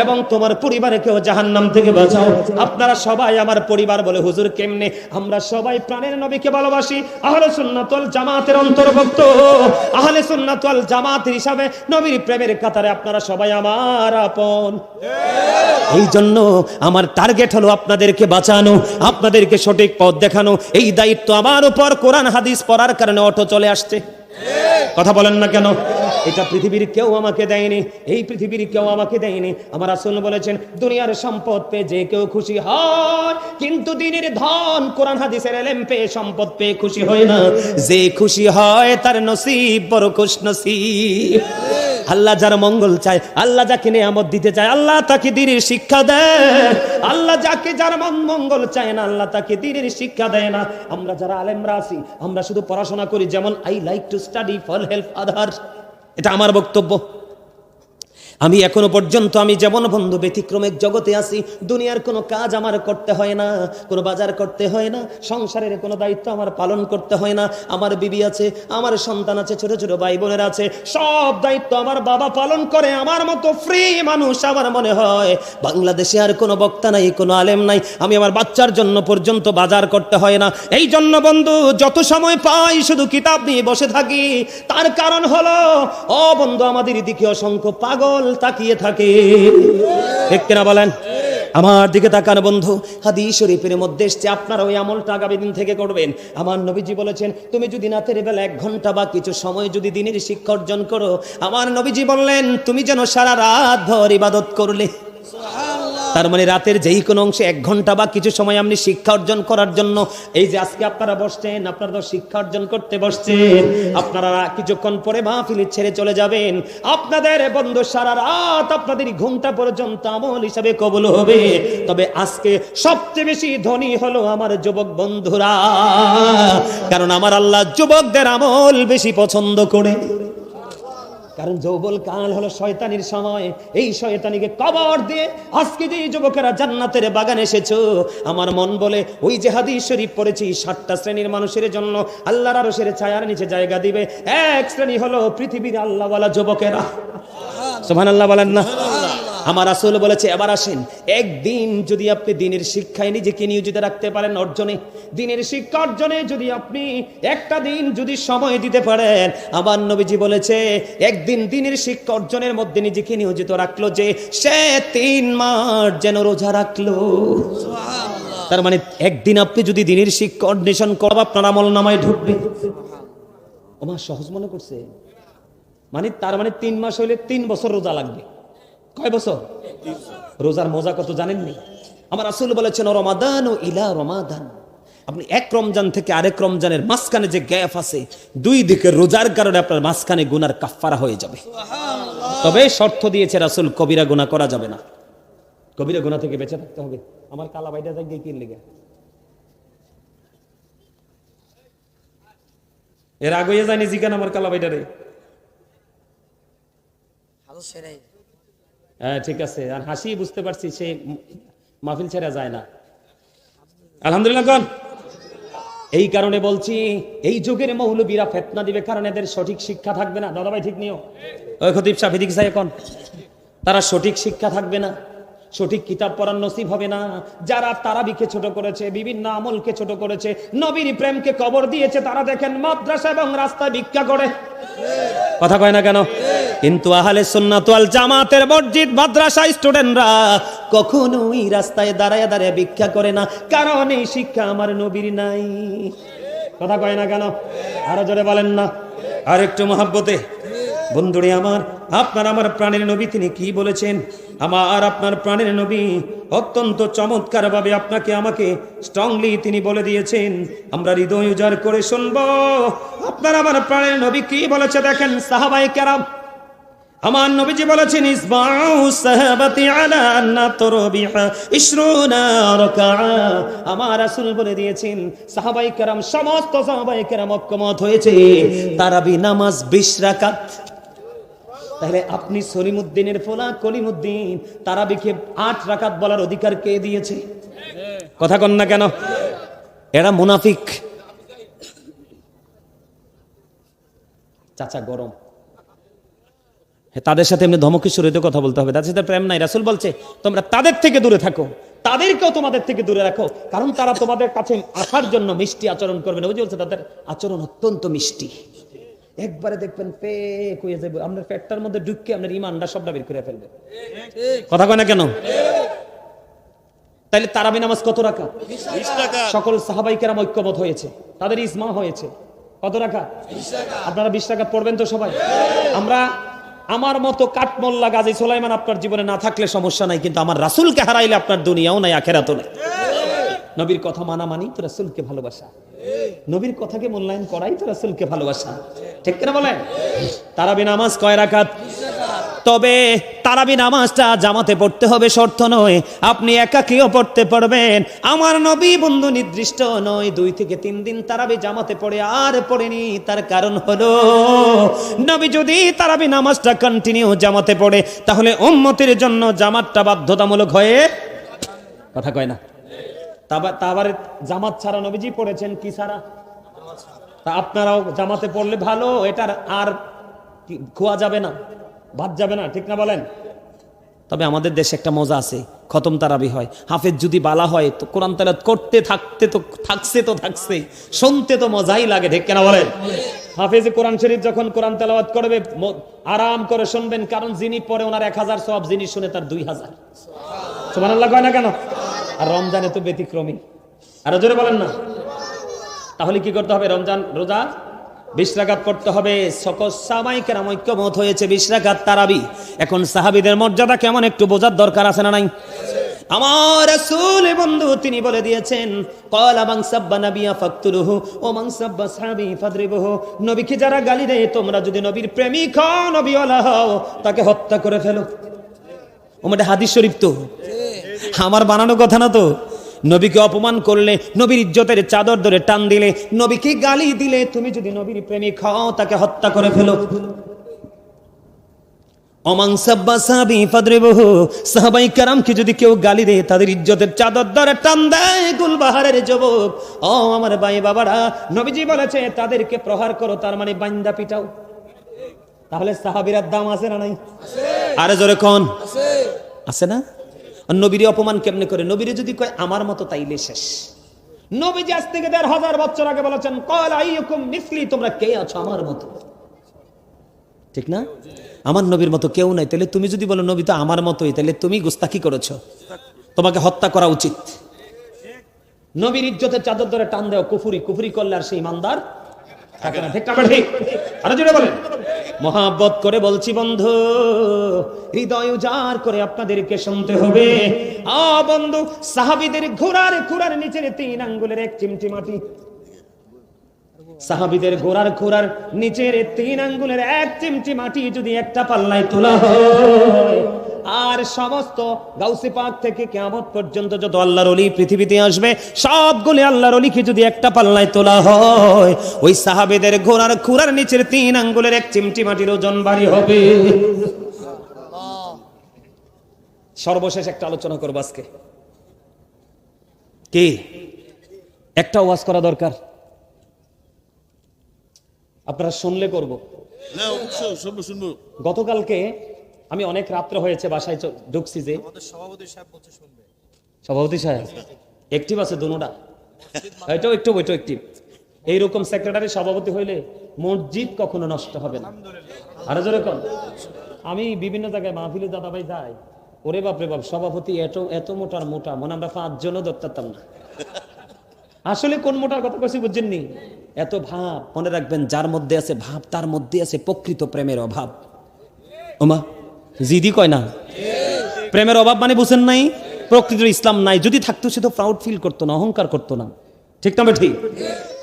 Speaker 1: এবং তোমার পরিবারকেও জাহান্নাম থেকে বাঁচাও। আপনারা সবাই আমার পরিবার। বলে হুজুর কেমনে? আমরা সবাই প্রাণের নবীকে ভালোবাসি, আহলে সুন্নাত ওয়াল জামাতের অন্তর্ভুক্ত। আহলে সুন্নাত ওয়াল জামাত হিসাবে নবীর প্রেমের কাতারে আপনারা সবাই আমার আপন। এই জন্য আমার টার্গেট হলো আপনাদেরকে বাঁচানো, আপনাদেরকে সঠিক পথ দেখানো। এই দায়িত্ব আমার উপর কোরআন হাদিস পড়ার কারণে অটো চলে আসছে। কথা বলেন না কেন? এটা পৃথিবীর কেউ আমাকে দেয়নি, এই পৃথিবীর কেউ আমাকে দেয়নি। আমার রাসূল বলেছেন দুনিয়ার সম্পদ পেয়ে যে কেউ খুশি হয়, কিন্তু দিনের ধন কোরআন হাদিসের ইলম পেয়ে সম্পদ পেয়ে খুশি হয় না। যে খুশি হয় তার নসিব বড় খুশনসিব। আল্লাহ যার মঙ্গল চায়, আল্লাহ যাকে নিয়ামত দিতে চায়, আল্লাহ তাকে দ্বীনের শিক্ষা দেয়। আল্লাহ যাকে যার মঙ্গল চায় না, আল্লাহ তাকে দ্বীনের শিক্ষা দেয় না। আমরা যারা আলেমরা আছি আমরা শুধু পড়াশোনা করি, যেমন I like to study for help others, এটা আমার বক্তব্য। আমি এখনো পর্যন্ত আমি যেমন বন্ধু ব্যতিক্রমের জগতে আছি, দুনিয়ার কোনো কাজ আমার করতে হয় না, কোনো বাজার করতে হয় না, সংসারের কোনো দায়িত্ব আমার পালন করতে হয় না। আমার বিবি আছে, আমার সন্তান আছে, ছোট ছোট ভাই বোনের আছে, সব দায়িত্ব আমার বাবা পালন করে। আমার মতো ফ্রি মানুষ আমার মনে হয় বাংলাদেশে আর কোনো বক্তা নাই, কোনো আলেম নাই। আমি আমার বাচ্চার জন্য পর্যন্ত বাজার করতে হয় না। এই জন্য বন্ধু যত সময় পাই শুধু কিতাব নিয়ে বসে থাকি। তার কারণ হলো ও বন্ধু আমাদের দিকে অসংখ্য পাগল তাকিয়ে থাকে, ঠিক কিনা বলেন? আমার দিকে তাকান বন্ধু। হাদিস শরীফের মধ্যে এসেছে আপনারা ওই আমলটা আগামী দিন থেকে করবেন। আমার নবীজি বলেছেন তুমি যদি রাতের বেলা 1 ঘন্টা বা কিছু সময় যদি দিনের শিক্ষা অর্জন করো, আমার নবীজি বললেন তুমি যেন সারা রাত ভর ইবাদত করলে। তার মানে রাতের যেই কোনো অংশে 1 ঘন্টা বা কিছু সময় আপনি শিক্ষা অর্জন করার জন্য, এই যে আজকে আপনারা বসছেন, আপনারা তো শিক্ষা অর্জন করতে বসছেন, আপনারা কিছুক্ষণ পরে মাহফিল ছেড়ে চলে যাবেন। আপনাদের বন্ধু সারা রাত আপনাদের ঘুমটা পর্যন্ত আমল হিসাবে কবুল হবে। তবে আজকে সবচেয়ে বেশি ধনী হলো আমার যুবক বন্ধুরা, কারণ আমার আল্লাহ যুবকদের আমল বেশি পছন্দ করে। কারণ যৌবন কাল হলো শয়তানির সময়, এই শয়তানিকে কবর দিয়ে আজকে যে যুবকেরা জান্নাতের বাগানে এসেছো, আমার মন বলে ওই যে হাদিস শরীফ পড়েছি 7টা শ্রেণীর মানুষের জন্য আল্লাহর আরশের ছায়ার নিচে জায়গা দিবে। এক শ্রেণী হলো পৃথিবীর আল্লাহওয়ালা যুবকেরা। সুবহানাল্লাহ বলেন না? আমার রাসূল বলেছে এবার আসেন, একদিন যদি আপনি দ্বীনের শিক্ষায় নিজেকে নিয়োজিত রাখতে পারেন, অর্জনে, দ্বীনের শিক্ষা অর্জনে যদি আপনি একটা দিন যদি সময় দিতে পারেন, আমার নবীজি বলেছে একদিন দ্বীনের শিক্ষা অর্জনের মধ্যে নিজেকে নিয়োজিত রাখলো যে সে 3 মাস যেন রোজা রাখলো। তার মানে একদিন আপনি যদি দ্বীনের শিক্ষা অন্বেষণ করব আপনার আমল নামায় ঢুকবে। ওমা সহজ মনে করছে, মানে তার মানে 3 মাস হইলে 3 বছর রোজা লাগবে। কয় বছর? রোজার মজা কত জানেননি? আমার রাসূল বলেছেন রমাদান ও ইলা রমাদান, আপনি এক রমজান থেকে আরেক রমজানের মাঝখানে যে গ্যাপ আছে, 2 দিকের রোজার কারণে আপনার মাঝখানে গুনার কাফফারা হয়ে যাবে। তবে শর্ত দিয়েছে রাসূল, কবিরা গুনাহ করা যাবে না, কবিরা গুনাহ থেকে বেঁচে থাকতে হবে। আমার কালা বাইটা যাই কি লেগে এর আগে জানি জিকান আমার কালা বাইটা রে। হ্যাঁ ঠিক আছে, আর হাসি বুঝতে পারছি সে মাহফিল ছেড়ে যায় না। আলহামদুলিল্লাহ কোন? এই কারণে বলছি এই যুগের মৌলবীরা ফিতনা দিবে, কারণ এদের সঠিক শিক্ষা থাকবে না। দাদা ভাই ঠিক নিও, ওই খতিব সাহেব এদিকে যায় এখন, তারা সঠিক শিক্ষা থাকবে না, সঠিক কিতাব পড়ার নসিব হবে না। যারা তারাবিকে ছোট করেছে, বিভিন্ন আমলকে ছোট করেছে, নবীর প্রেমকে কবর দিয়েছে, তারা দেখেন মাদ্রাসা এবং রাস্তায় ভিক্ষা করে। কথা কয় না কেন? কিন্তু আহলে সুন্নাত ওয়াল জামাতের মসজিদ মাদ্রাসা স্টুডেন্টরা কখনোই রাস্তায় দাঁড়ায় দাঁড়ায় ভিক্ষা করে না, কারণ এই শিক্ষা আমার নবীর নাই। কথা কয় না কেন? আরো জোরে বলেন না, আর একটু মহব্বতে। বন্ধুরে আমার, আপনার আমার প্রাণের নবী তিনি কি বলেছেন? আমার আপনার প্রাণের নবী অত্যন্ত চমৎকার ভাবে আপনাকে আমাকে স্ট্রংলি তিনি বলে দিয়েছেন, আমরা হৃদয় উজাড় করে শুনবো আপনার আমার প্রাণের নবী কি বলেছে। দেখেন সাহাবায়ে কেরাম, আমার নবীজি বলেছেন ইসবাউ সাহাবাতি আলা আন্না তারাবিহা 20 রাকাআ। আমার রাসূল বলে দিয়েছেন সাহাবায়ে কেরাম, সমস্ত সাহাবায়ে কেরাম ঐক্যমত হয়েছে তারাবি নামাজ 20 রাকাত। তাহলে আপনি সলিমউদ্দিনের ফোলা কলিমউদ্দিন তারাবিকে 8 রাকাত বলার অধিকার কে দিয়েছে? কথা কন না কেন? এরা মুনাফিক। চাচা গরম, তাদের সাথে এমনি ধমকের সুরেতে কথা বলতে হবে, তাদের সাথে প্রেম নাই। রাসূল বলছে তোমরা তাদের থেকে দূরে থাকো, তাদেরকেও তোমাদের থেকে দূরে রাখো, কারণ তারা তোমাদের কাছে আসার জন্য মিষ্টি আচরণ করবে না। বুঝে বলছে তাদের আচরণ অত্যন্ত মিষ্টি। একবারে দেখবেন পেক হয়ে যাবে, আপনার পেটটার মধ্যে ঢুকে আপনার ইমানটা সবটা বের করে ফেলবে। কথা কয় না কেন? তাহলে তারাবি নামাজ কত রাকাত?
Speaker 2: 20 রাকাত।
Speaker 1: সকল সাহাবায়ে কেরাম ঐক্যমত হয়েছে, তাদের ইজমা হয়েছে। কত রাকাত? 20 রাকাত। আপনারা 20 রাকাত পড়বেন তো সবাই? আমরা আমার মতো কাঠমোল্লা গাজী সুলাইমান আপনার জীবনে না থাকলে সমস্যা নাই, কিন্তু আমার রাসূলকে হারাইলে আপনার দুনিয়াও নাই আখিরাতও নাই। নবীর কথা মানা মানি তো রাসূলকে ভালোবাসা, নবীর কথাকে মূল্যায়ন করাই তো রাসূলকে ভালোবাসা, ঠিক কিনা বলেন? তারাবি নামাজ কয় রাকাত? তবে তারাবি নামাজটা জামাতে পড়তে হবে শর্ত নয়, আপনি একাকীও পড়তে পারবেন। আমার নবী বন্ধু নির্দিষ্ট নয় 2 থেকে 3 দিন তারাবি জামাতে পড়ে আর পড়েনি। তার কারণ হলো নবী যদি তারাবি নামাজটা কন্টিনিউ জামাতে পড়ে তাহলে উম্মতের জন্য জামাতটা বাধ্যতামূলক হয়ে, কথা কয় না? তারপরে জামাত ছাড়া নবীজি পড়েছেন কি ছাড়া? তা আপনারাও জামাতে পড়লে ভালো, এটার আর খোয়া যাবে না, বাদ যাবে না, ঠিক না বলেন? তবে আমাদের দেশে একটা মজা আছে, খতম তারাবি হয়, হাফেজ যদি বালা হয় তো কোরআন তেলাওয়াত করতে থাকছে, শুনতে তো মজাই লাগে, ঠিক না বলেন? হাফেজ কোরআন শরীফ যখন কোরআন তেলাওয়াত করবে আরাম করে শুনবেন, কারণ যিনি পড়ে ওনার 1000 সওয়াব, যিনি শুনে তার 2000। সুবহানাল্লাহ কয় না কেন? আর রমজানে তো ব্যতিক্রমী, আরো জোরে বলেন না? তাহলে কি করতে হবে? রমজান রোজা 20 রাকাত পড়তে হবে। সকল সাহাবায়ে কেরাম ঐক্যমত হয়েছে 20 রাকাত তারাবি। এখন সাহাবীদের মর্যাদা কেমন একটু বোঝার দরকার আছে না নাই? আমার রাসূল বন্ধু তিনি বলে দিয়েছেন ক্বালা মান সাব্বা নাবিয়া ফাকতুলুহু ওয়া মান সাব্বা সাহাবী ফাদরিবুহু। নবীকে যারা গালি দেয় তোমরা যদি নবীর প্রেমিক হও, নবীওয়ালা হও, তাকে হত্যা করে ফেলো। ওমটা হাদিস শরীফ তো, আমার বানানো কথা না তো। নবীকে অপমান করলে, নবীর ইজ্জতের চাদর ধরে টান দিলে, নবীকে গালি দিলে, তুমি যদি নবীর প্রেমিক হও তাকে হত্যা করে ফেলো। ওমান সাব্বা সাহাবী ফাদরিবুহু, সাহাবায়ে কেরামকে যদি কেউ গালি দেয় তাদের ইজ্জতের চাদর ধরে টান দেয়। গুলবাহারের যুবক, ও আমার ভাই বাবারা, নবীজি বলেছে তাদেরকে প্রহার করো, তার মানে বান্দা পিটাও। তাহলে সাহাবীর দাম আছে না নাই? আরে জোরে কোন আছে না? আর নবীর অপমান কেমনে করে? নবীরে যদি কয় আমার মতো তাইলে শেষ। নবীজি আজ থেকে 1500 বছর আগে বলেছেন ক্বাল আইয়ুকুম মিসলি, তোমরা কে আছো আমার মতো, ঠিক না? আমার নবীর মতো কেউ নাই। তাহলে তুমি যদি বলো নবী তো আমার মতোই, তাহলে তুমি গুস্তাখি করেছো, তোমাকে হত্যা করা উচিত। নবীর ইজ্জতের চাদর ধরে টান দেও, কুফরি করলে আর সেই ইমানদার থাকে না, ঠিক না? ঠিক আরো জোরে বলেন। মহাব্বত করে বলছি বন্ধু, হৃদয় উজাড় করে আপনাদেরকে শুনতে হবে। বন্ধু, সাহাবীদের ঘোড়ার নিচের 3 আঙ্গুলের 1 চিমটি মাটি, সাহাবীদের ঘোড়ার নিচের 3 আঙ্গুলের 1 চিমটি মাটি যদি একটা পাল্লায় তোলা হয়, আর সমস্ত গাউসে পাক থেকে কিয়ামত পর্যন্ত যত আল্লাহর ওলি পৃথিবীতে আসবে সবগুলো আল্লাহর ওলিকে যদি একটা পাল্লায় তোলা হয়, ওই সাহাবীদের ঘোড়ার নিচের 3 আঙ্গুলের 1 চিমটি মাটির ওজন ভারী হবে। সর্বশেষ একটা আলোচনা করব আজকে, কি একটা ওয়াজ করা দরকার, আপনারা শুনলে করব
Speaker 2: না, অবশ্যই শুনবো।
Speaker 1: গতকালকে আমি অনেক রাত্র হয়েছে বাসায় ঢুকছি, যে
Speaker 3: সভাপতি সাহেব বলতে শুনবে।
Speaker 1: সভাপতি সাহেব অ্যাক্টিভ আছে দুনোটা, এটাও একটু ওইটাও অ্যাক্টিভ। এইরকম সেক্রেটারি সভাপতি হইলে মসজিদ কখনো নষ্ট হবে না। আরো জোরে কোন। আমি বিভিন্ন জায়গায় মাহফিলে দাদা ভাই যাই, ওরে বাপরে বাপ, সভাপতি এত মোটা মনে আমরা 5 জনও ধরতাম না। আসলে কোন মোটার কথা কইছি বুঝছেন নি? এত ভাব। মনে রাখবেন, যার মধ্যে আছে ভাব তার মধ্যে আছে প্রকৃত প্রেমের অভাব। ওমা জিদি কয় না, প্রেমের অভাব মানে বুঝেন নাই? প্রকৃত ইসলাম নাই। যদি থাকতো সে তো প্রাউড ফিল করতো না, অহংকার করতো না, ঠিক না? ঠিক।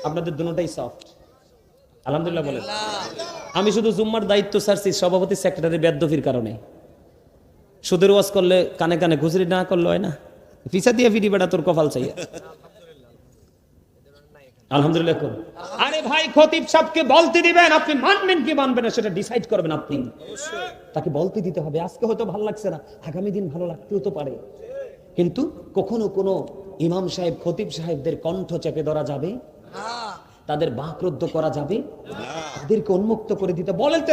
Speaker 1: আপনাদের দুটোটাই সফট, আলহামদুলিল্লাহ বলেন। আমি শুধু জুম্মার দায়িত্ব ছাড়ছি সভাপতি সেক্রেটারি বেদফির কারণে। সুদের ওয়াজ করলে কানে কানে খুচরি না করলে হয় না, পিছা দিয়ে ফিরি বেড়া তোর কপাল চাই। আলহামদুলিল্লাহ করুন। আরে ভাই খতিব সাহেবকে বলতে দিবেন, আপনি মানবেন কি মানবেন না সেটা ডিসাইড করবেন আপনি। তাকে বলতে দিতে হবে। আজকে হয়তো ভালো লাগছে না, আগামী দিন ভালো লাগতেও তো পারে। কিন্তু কখনো কোনো ইমাম সাহেব খতিব সাহেবদের কণ্ঠ চেপে ধরা যাবে, তাদের বাকরুদ্ধ করা যাবে, তাদেরকে উন্মুক্ত করে দিতে বলতে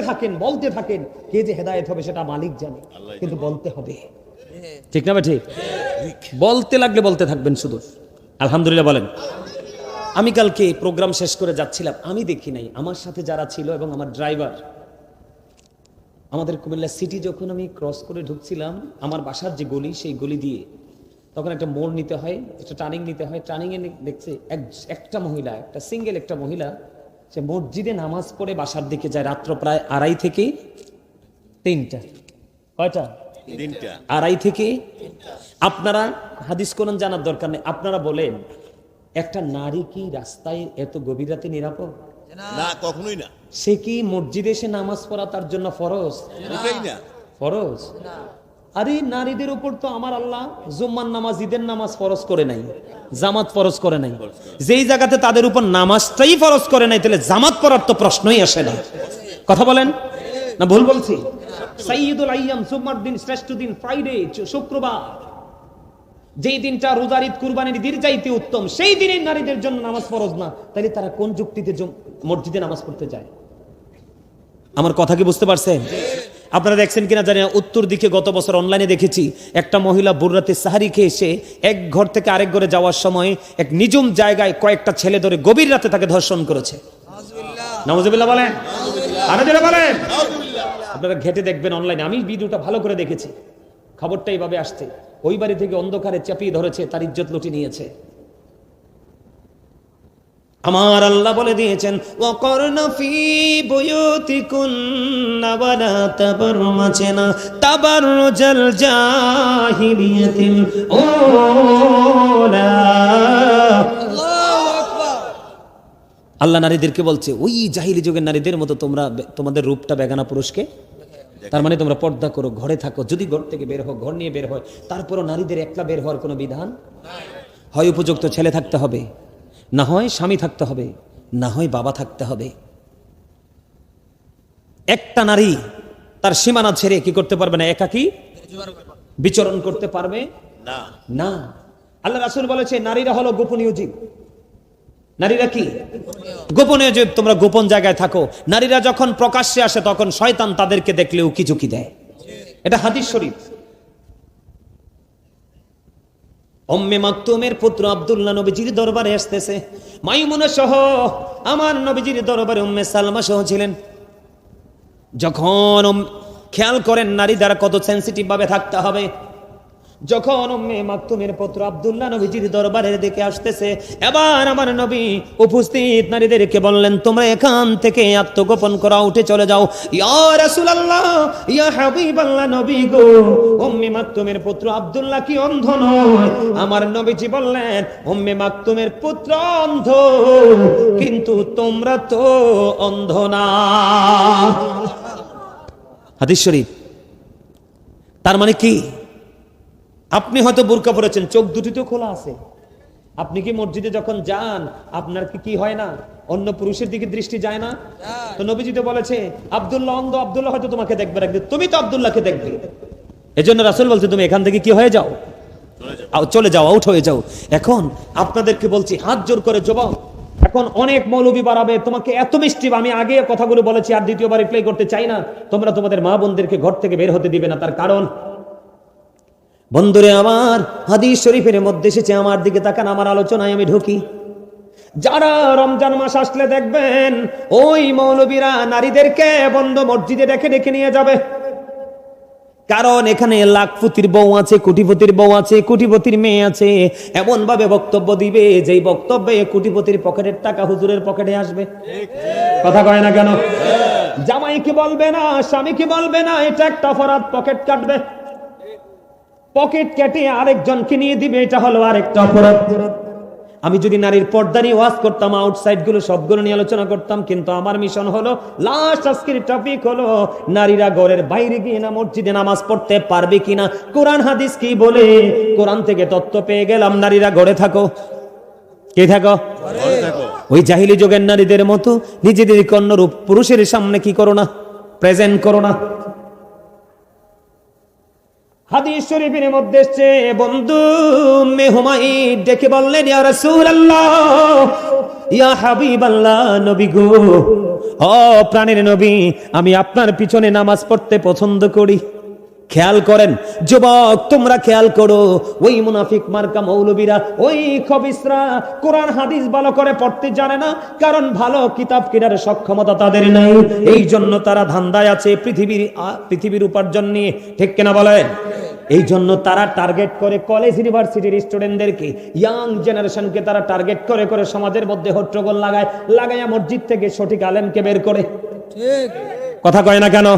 Speaker 1: থাকেন। কে যে হেদায়েত হবে সেটা মালিক জানে, কিন্তু বলতে হবে। ঠিক না? ঠিক। বলতে লাগলে বলতে থাকবেন শুধু। আলহামদুলিল্লাহ বলেন। আমি কালকে প্রোগ্রাম শেষ করে যাচ্ছিলাম, আমি দেখি নাই, আমার সাথে যারা ছিল এবং আমার ড্রাইভার, আমাদের কুমিল্লা সিটি যখন আমি ক্রস করে ঢুকছিলাম, আমার বাসার যে গলি সেই গলি দিয়ে তখন একটা মোড় নিতে হয়, একটা টার্নিং নিতে হয়। টার্নিংয়ে দেখছে একটা মহিলা, একটা মহিলা সে মসজিদে নামাজ পড়ে বাসার দিকে যায় রাত্র প্রায় 2:30 থেকে 3টা। কয়টা?
Speaker 2: 3টা।
Speaker 1: 2:30 থেকে। আপনারা হাদিস কোরআন জানার দরকার নেই, আপনারা বলেন একটা নারী কি রাস্তায় এত গভীর রাতে নিরাপদ?
Speaker 2: না, কখনোই না।
Speaker 1: সে কি মসজিদে এসে নামাজ পড়া তার জন্য ফরজ?
Speaker 2: এটাই না
Speaker 1: ফরজ। আরে নারীদের উপর তো আমার আল্লাহ জুম্মার নামাজ, ঈদের নামাজ ফরজ করে নাই, জামাত ফরজ করে নাই। যেই জায়গাতে তাদের উপর নামাজটাই ফরজ করে নাই, তাহলে জামাত পড়ার তো প্রশ্নই আসে না। কথা বলেন না ভুল বলছি? সাইয়্যিদুল আইয়াম, জুম্মার দিন শ্রেষ্ঠ দিন ফ্রাইডে, শুক্রবার, যেই দিনটা রোজার ঈদ কুরবানির ঈদের চাইতে উত্তম, সেই দিনে নারীদের জন্য নামাজ ফরজ না, তাহলে তারা কোন যুক্তিতে মসজিদে নামাজ পড়তে যায়? আমার কথা কি বুঝতে পারছেন? আপনারা দেখছেন কিনা জানি না, উত্তর দিকে গত বছর অনলাইনে দেখেছি একটা মহিলা ভোররাতে সাহারি খেয়ে এসে এক ঘর থেকে আরেক ঘরে যাওয়ার সময় এক নিঝুম জায়গায় কয়েকটা ছেলে ধরে গভীর রাতে তাকে ধর্ষণ করেছে। নাউজুবিল্লাহ বলেন, আরো জোরে বলেন। আপনারা ঘেটে দেখবেন অনলাইনে, আমি ভিডিওটা ভালো করে দেখেছি, খবরটা এইভাবে আসছে। ওই বাড়ি থেকে অন্ধকারে চাপিয়ে ধরেছে, তার ইজ্জত লুটে নিয়েছে। আমার আল্লাহ বলে দিয়েছেন ওয়াকরনা ফি বুয়ুতিকুন্না ওয়ালা তাবাররুজনা তাবাররুজাল জাহিলিয়াতিল উলা। আল্লাহু আকবার। আল্লাহ নারীদেরকে বলছে ওই জাহিলি যুগের নারীদের মতো তোমরা তোমাদের রূপটা বেগানা পুরুষকে, তার মানে তোমরা পর্দা করো, ঘরে থাকো। যদি ঘর থেকে বের হয়, ঘর নিয়ে বের হয়, তারপরও নারীদের একলা বের হওয়ার কোনো বিধান হয়? উপযুক্ত ছেলে থাকতে হবে, না হয় স্বামী থাকতে হবে, না হয় বাবা থাকতে হবে। একটা নারী তার সীমানা ছেড়ে কি করতে পারবে না? একাকী বিচরণ করতে পারবে না। আল্লাহ রাসূল বলেছে নারীরা হলো গোপনীয় জীব। নারীরা কি? গোপনীয় জীব। তোমরা গোপন জায়গায় থাকো। নারীরা যখন প্রকাশ্যে আসে তখন শয়তান তাদেরকে দেখলে উকি ঝুঁকি দেয়। এটা হাদিস শরীফ। উম্মে মাকতুমের পুত্র আব্দুল্লাহ নবীজির দরবারে আসতেছে, মাইমুনা সহ আমার নবীজির দরবারে উম্মে সালমা সহ ছিলেন। যখন খেয়াল করেন নারী দ্বারা কত সেনসিটিভ ভাবে থাকতে হবে। যখন উম্মে মাকতুমের পুত্র আব্দুল্লাহ নবীজির দরবারের দিকে আসতেছে, এবার আমার নবী উপস্থিত নারীদেরকে বললেন তোমরা এখান থেকে আত্মগোপন করা, উঠে চলে যাও। ইয়া রাসূলুল্লাহ, ইয়া হাবিবাল্লাহ, নবী গো, উম্মে মাকতুমের পুত্র আব্দুল্লাহ কি অন্ধ নয়? আমার নবীজি বললেন উম্মে মাকতুমের পুত্র অন্ধ, কিন্তু তোমরা তো অন্ধ না। হাদিস শরীফ। তার মানে কি? আপনি হয়তো বোরকা পরেছেন, চোখ দুটি তো খোলা আছে। আপনি কি মসজিদে যখন যান আপনার কি হয় না? অন্য পুরুষের দিকে দৃষ্টি যায় না? তো নবীজি তো বলেছে আব্দুল্লাহ অন্ধ, আব্দুল্লাহ হয়তো তোমাকে দেখবে একদিন, তুমি তো আব্দুল্লাহকে দেখবে। এজন্য রাসূল বলছে তুমি এখান থেকে কি হয়ে যাও, চলে যাও, আউট হয়ে যাও। এখন আপনাদেরকে বলছি হাত জোর করে জবাব। এখন অনেক মৌলবী বাড়াবে তোমাকে, এত মিষ্টি। আমি আগে কথাগুলো বলেছি, আর দ্বিতীয়বার রিপ্লাই করতে চাই না। তোমরা তোমাদের মা বোনদেরকে ঘর থেকে বের হতে দিবে না। তার কারণ বন্ধুরে আমার, হাদিস শরীফের মধ্যে এসেছে, আমার দিকে তাকান, আমার আলোচনায় আমি ঢুকি। যারা রমজান মাস আসলে দেখবেন ওই মৌলবীরা নারীদেরকে বন্ধ মসজিদে ডেকে ডেকে নিয়ে যাবে। কারণ এখানে লাখপতির বউ আছে, কোটিপতির বউ আছে, কোটিপতির মেয়ে আছে। এমন ভাবে বক্তব্য দিবে যেই বক্তব্যে কোটিপতির পকেটের টাকা হুজুরের পকেটে আসবে। কথা কয় না কেন? জামাই কি বলবে না, স্বামী কি বলবে না, এটা একটা অপরাধ। পকেট কাটবে, পকেট কেটে আরেকজনকে নিয়ে দিবে, এটা হলো আরেকটা অপরাধ। আমি যদি নারীর পর্দা নিয়ে ওয়াজ করতাম, আউটসাইড গুলো সবগুলো নিয়ে আলোচনা করতাম, কিন্তু আমার মিশন হলো, লাস্ট আজকের টপিক হলো নারীরা ঘরের বাইরে গিয়ে না মসজিদে নামাজ পড়তে পারবে কিনা। কোরআন হাদিস কি বলে? কোরআন থেকে তথ্য পেয়ে গেলাম, নারীরা ঘরে থাকো। কে থাকো?
Speaker 2: ঘরে থাকো।
Speaker 1: ওই জাহিলি যুগের নারীদের মতো নিজেদের কন্যরূপ পুরুষের সামনে কি করো না, প্রেজেন্ট করো না। হাদিস শরীফের মধ্যে এসেছে, বন্ধু মেহমাইদ ডেকে বললেন, ইয়া রাসূলুল্লাহ, ইয়া হাবিবাল্লাহ, নবী গো, ও প্রাণের নবী, আমি আপনার পিছনে নামাজ পড়তে পছন্দ করি। খেয়াল করেন যুবক, তোমরা খেয়াল করো, ওই মুনাফিক মার্কা মৌলবীরা, ওই খবিসরা কোরআন হাদিস ভালো করে পড়তে জানে না, কারণ ভালো কিতাব কেনার সক্ষমতা তাদের নাই। এই জন্য তারা ধান্দায় আছে পৃথিবীর উপার্জন নিয়ে, ঠিক কিনা বলেন? এই জন্য তারা টার্গেট করে কলেজ ইউনিভার্সিটির স্টুডেন্টদেরকে, ইয়াং জেনারেশনকে তারা টার্গেট করে করে সমাজের মধ্যে হট্টগোল লাগায়া মসজিদ থেকে সঠিক আলেমকে বের করে। ঠিক কথা কয় না কেন?